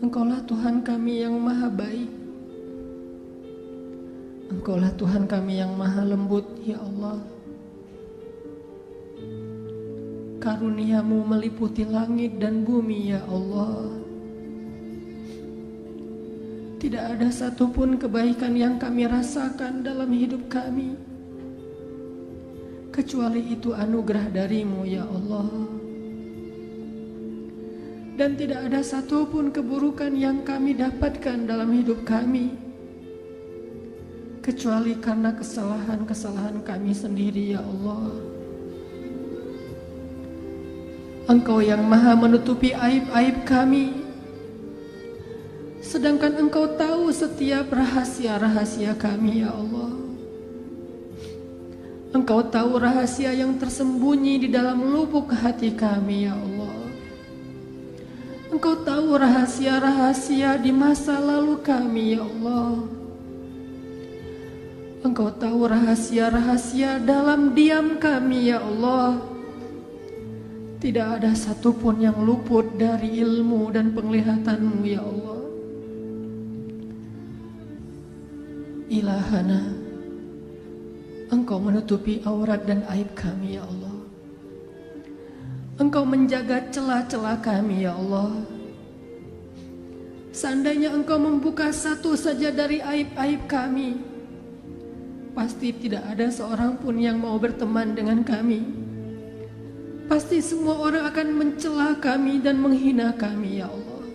Engkaulah Tuhan kami yang Maha Baik, Engkaulah Tuhan kami yang Maha Lembut, ya Allah. Karuniamu meliputi langit dan bumi, ya Allah. Tidak ada satupun kebaikan yang kami rasakan dalam hidup kami kecuali itu anugerah darimu, ya Allah. Dan tidak ada satupun keburukan yang kami dapatkan dalam hidup kami kecuali karena kesalahan-kesalahan kami sendiri, ya Allah. Engkau yang maha menutupi aib-aib kami, sedangkan Engkau tahu setiap rahasia-rahasia kami ya Allah. Engkau tahu rahasia yang tersembunyi di dalam lubuk hati kami ya Allah. Engkau tahu rahasia-rahasia di masa lalu kami ya Allah. Engkau tahu rahasia-rahasia dalam diam kami ya Allah. Tidak ada satupun yang luput dari ilmu dan penglihatan-Mu ya Allah. Ilahana, Engkau menutupi aurat dan aib kami ya Allah. Engkau menjaga celah-celah kami ya Allah. Seandainya Engkau membuka satu saja dari aib-aib kami, pasti tidak ada seorang pun yang mau berteman dengan kami. Pasti semua orang akan mencela kami dan menghina kami ya Allah.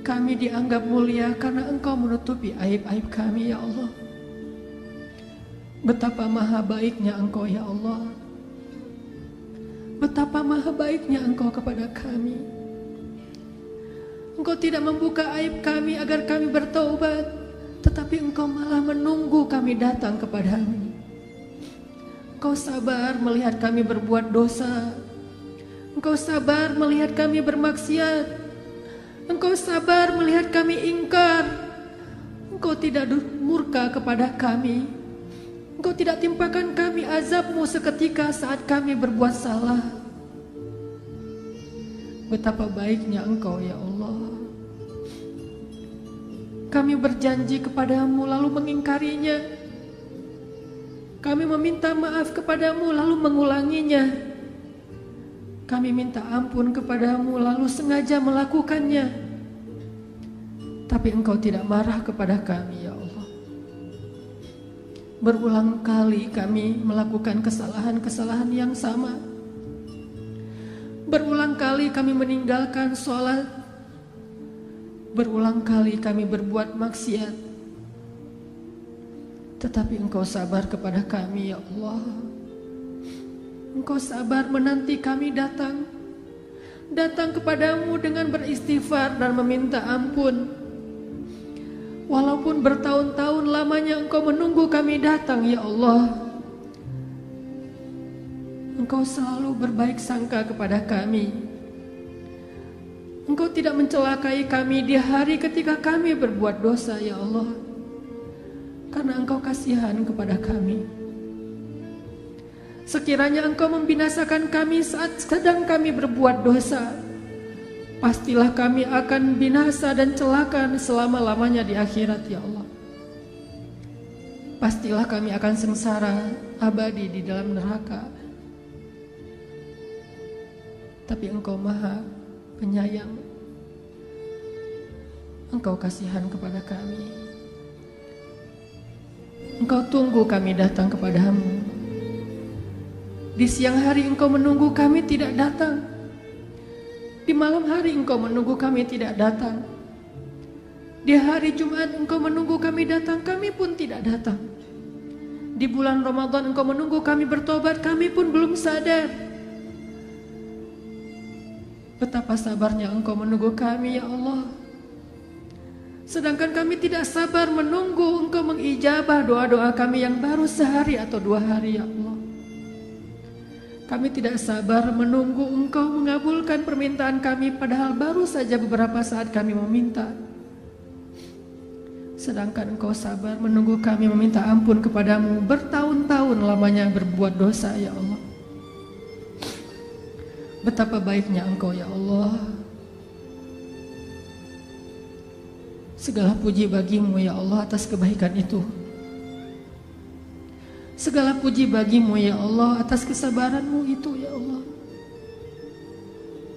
Kami dianggap mulia karena Engkau menutupi aib-aib kami ya Allah. Betapa maha baiknya Engkau ya Allah. Betapa maha baiknya Engkau kepada kami. Engkau tidak membuka aib kami agar kami bertaubat, tetapi Engkau malah menunggu kami datang kepadamu. Engkau sabar melihat kami berbuat dosa. Engkau sabar melihat kami bermaksiat. Engkau sabar melihat kami ingkar. Engkau tidak murka kepada kami. Engkau tidak timpakan kami azab-Mu seketika saat kami berbuat salah. Betapa baiknya Engkau ya Allah. Kami berjanji kepadamu lalu mengingkarinya. Kami meminta maaf kepadamu lalu mengulanginya. Kami minta ampun kepadamu lalu sengaja melakukannya. Tapi Engkau tidak marah kepada kami ya Allah. Berulang kali kami melakukan kesalahan-kesalahan yang sama. Berulang kali kami meninggalkan sholat. Berulang kali kami berbuat maksiat. Tetapi Engkau sabar kepada kami ya Allah. Engkau sabar menanti kami datang. Datang kepadamu dengan beristighfar dan meminta ampun. Walaupun bertahun-tahun lamanya Engkau menunggu kami datang ya Allah. Engkau selalu berbaik sangka kepada kami. Engkau tidak mencelakai kami di hari ketika kami berbuat dosa ya Allah. Karena Engkau kasihan kepada kami. Sekiranya Engkau membinasakan kami saat sedang kami berbuat dosa, pastilah kami akan binasa dan celaka selama-lamanya di akhirat ya Allah. Pastilah kami akan sengsara abadi di dalam neraka. Tapi Engkau maha penyayang. Engkau kasihan kepada kami. Engkau tunggu kami datang kepadamu. Di siang hari Engkau menunggu kami tidak datang. Di malam hari Engkau menunggu kami tidak datang. Di hari Jumat Engkau menunggu kami datang, kami pun tidak datang. Di bulan Ramadan Engkau menunggu kami bertobat, kami pun belum sadar. Betapa sabarnya Engkau menunggu kami ya Allah. Sedangkan kami tidak sabar menunggu Engkau mengijabah doa-doa kami yang baru sehari atau 2 hari ya Allah. Kami tidak sabar menunggu Engkau mengabulkan permintaan kami padahal baru saja beberapa saat kami meminta. Sedangkan Engkau sabar menunggu kami meminta ampun kepadamu bertahun-tahun lamanya berbuat dosa ya Allah. Betapa baiknya Engkau ya Allah. Segala puji bagimu ya Allah atas kebaikan itu. Segala puji bagimu ya Allah atas kesabaranmu itu ya Allah.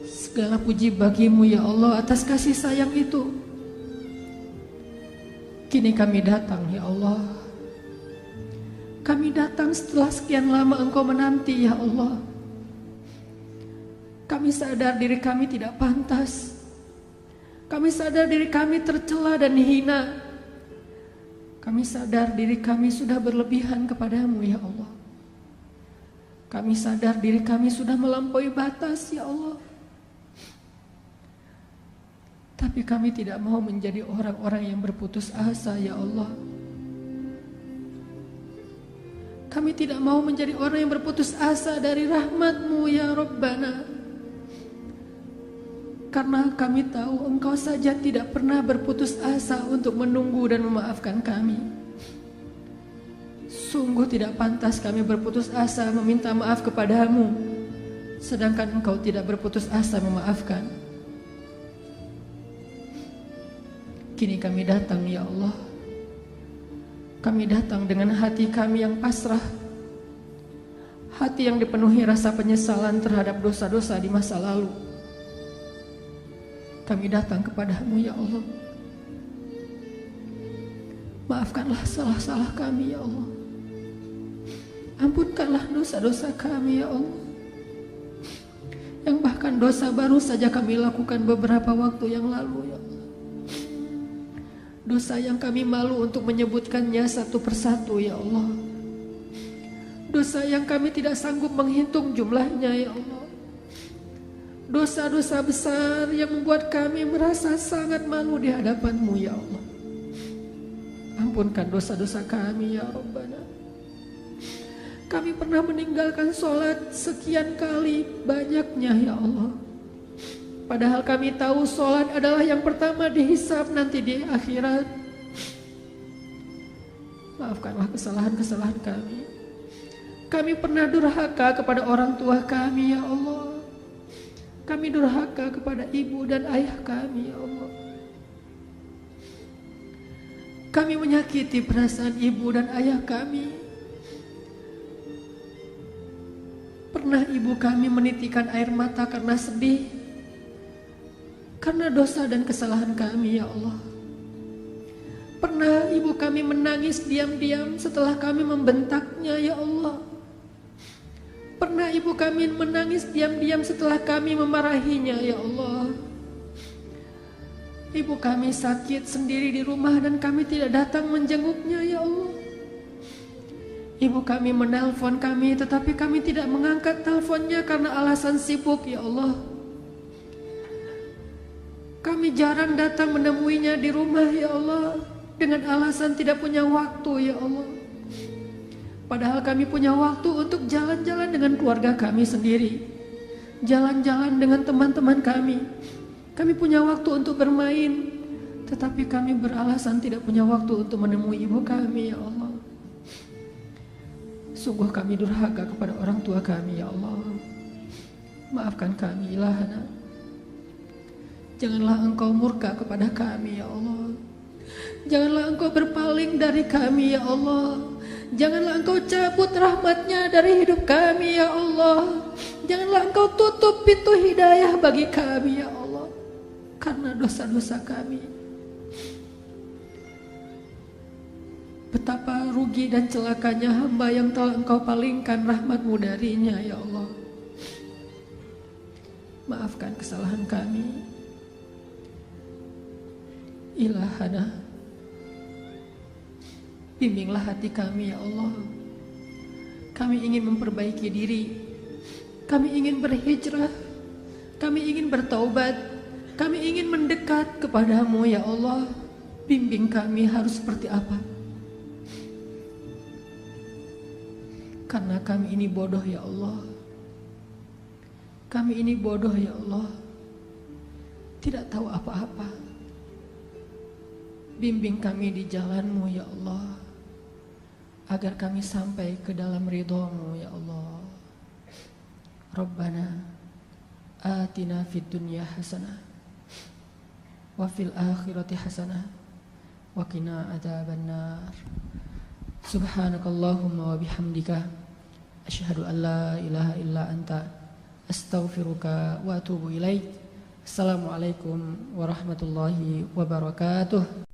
Segala puji bagimu ya Allah atas kasih sayang itu. Kini kami datang ya Allah. Kami datang setelah sekian lama Engkau menanti ya Allah. Kami sadar diri kami tidak pantas. Kami sadar diri kami tercela dan hina. Kami sadar diri kami sudah berlebihan kepadamu ya Allah. Kami sadar diri kami sudah melampaui batas, ya Allah. Tapi kami tidak mau menjadi orang-orang yang berputus asa, ya Allah. Kami tidak mau menjadi orang yang berputus asa dari rahmat-Mu, ya Rabbana. Karena kami tahu Engkau saja tidak pernah berputus asa untuk menunggu dan memaafkan kami. Sungguh tidak pantas kami berputus asa meminta maaf kepadamu, sedangkan Engkau tidak berputus asa memaafkan. Kini kami datang, ya Allah. Kami datang dengan hati kami yang pasrah, hati yang dipenuhi rasa penyesalan terhadap dosa-dosa di masa lalu. Kami datang kepadamu, ya Allah. Maafkanlah salah-salah kami, ya Allah. Ampunkanlah dosa-dosa kami, ya Allah. Yang bahkan dosa baru saja kami lakukan beberapa waktu yang lalu, ya Allah. Dosa yang kami malu untuk menyebutkannya satu persatu, ya Allah. Dosa yang kami tidak sanggup menghitung jumlahnya, ya Allah. Dosa-dosa besar yang membuat kami merasa sangat malu di hadapan-Mu, ya Allah. Ampunkan dosa-dosa kami, ya Rabbana. Kami pernah meninggalkan sholat sekian kali banyaknya, ya Allah. Padahal kami tahu sholat adalah yang pertama dihisab nanti di akhirat. Maafkanlah kesalahan-kesalahan kami. Kami pernah durhaka kepada orang tua kami, ya Allah. Kami durhaka kepada ibu dan ayah kami, ya Allah. Kami menyakiti perasaan ibu dan ayah kami. Pernah ibu kami menitikan air mata karena sedih, karena dosa dan kesalahan kami, ya Allah. Pernah ibu kami menangis diam-diam setelah kami membentaknya, ya Allah. Pernah ibu kami menangis diam-diam setelah kami memarahinya, ya Allah. Ibu kami sakit sendiri di rumah dan kami tidak datang menjenguknya, ya Allah. Ibu kami menelpon kami tetapi kami tidak mengangkat teleponnya karena alasan sibuk, ya Allah. Kami jarang datang menemuinya di rumah, ya Allah, dengan alasan tidak punya waktu, ya Allah. Padahal kami punya waktu untuk jalan-jalan dengan keluarga kami sendiri, jalan-jalan dengan teman-teman kami. Kami punya waktu untuk bermain, tetapi kami beralasan tidak punya waktu untuk menemui ibu kami, ya Allah. Sungguh kami durhaka kepada orang tua kami, ya Allah. Maafkan kami, Ilahana. Janganlah Engkau murka kepada kami, ya Allah. Janganlah Engkau berpaling dari kami, ya Allah. Janganlah Engkau cabut rahmat-Nya dari hidup kami, ya Allah. Janganlah Engkau tutup pintu hidayah bagi kami, ya Allah, karena dosa-dosa kami. Betapa rugi dan celakanya hamba yang telah Engkau palingkan rahmat-Mu darinya, ya Allah. Maafkan kesalahan kami, Ilahana. Bimbinglah hati kami, ya Allah. Kami ingin memperbaiki diri. Kami ingin berhijrah. Kami ingin bertaubat. Kami ingin mendekat kepadamu, ya Allah. Bimbing kami harus seperti apa? Karena kami ini bodoh, ya Allah. Kami ini bodoh, ya Allah. Tidak tahu apa-apa. Bimbing kami di jalan-Mu, ya Allah, agar kami sampai ke dalam ridho-Mu, ya Allah. Rabbana atina fid dunya hasanah wa fil akhirati hasanah wa qina adzabannar. Subhanakallahumma wa bihamdika asyhadu an la ilaha illa anta astaghfiruka wa atubu ilaik. Assalamualaikum warahmatullahi wabarakatuh.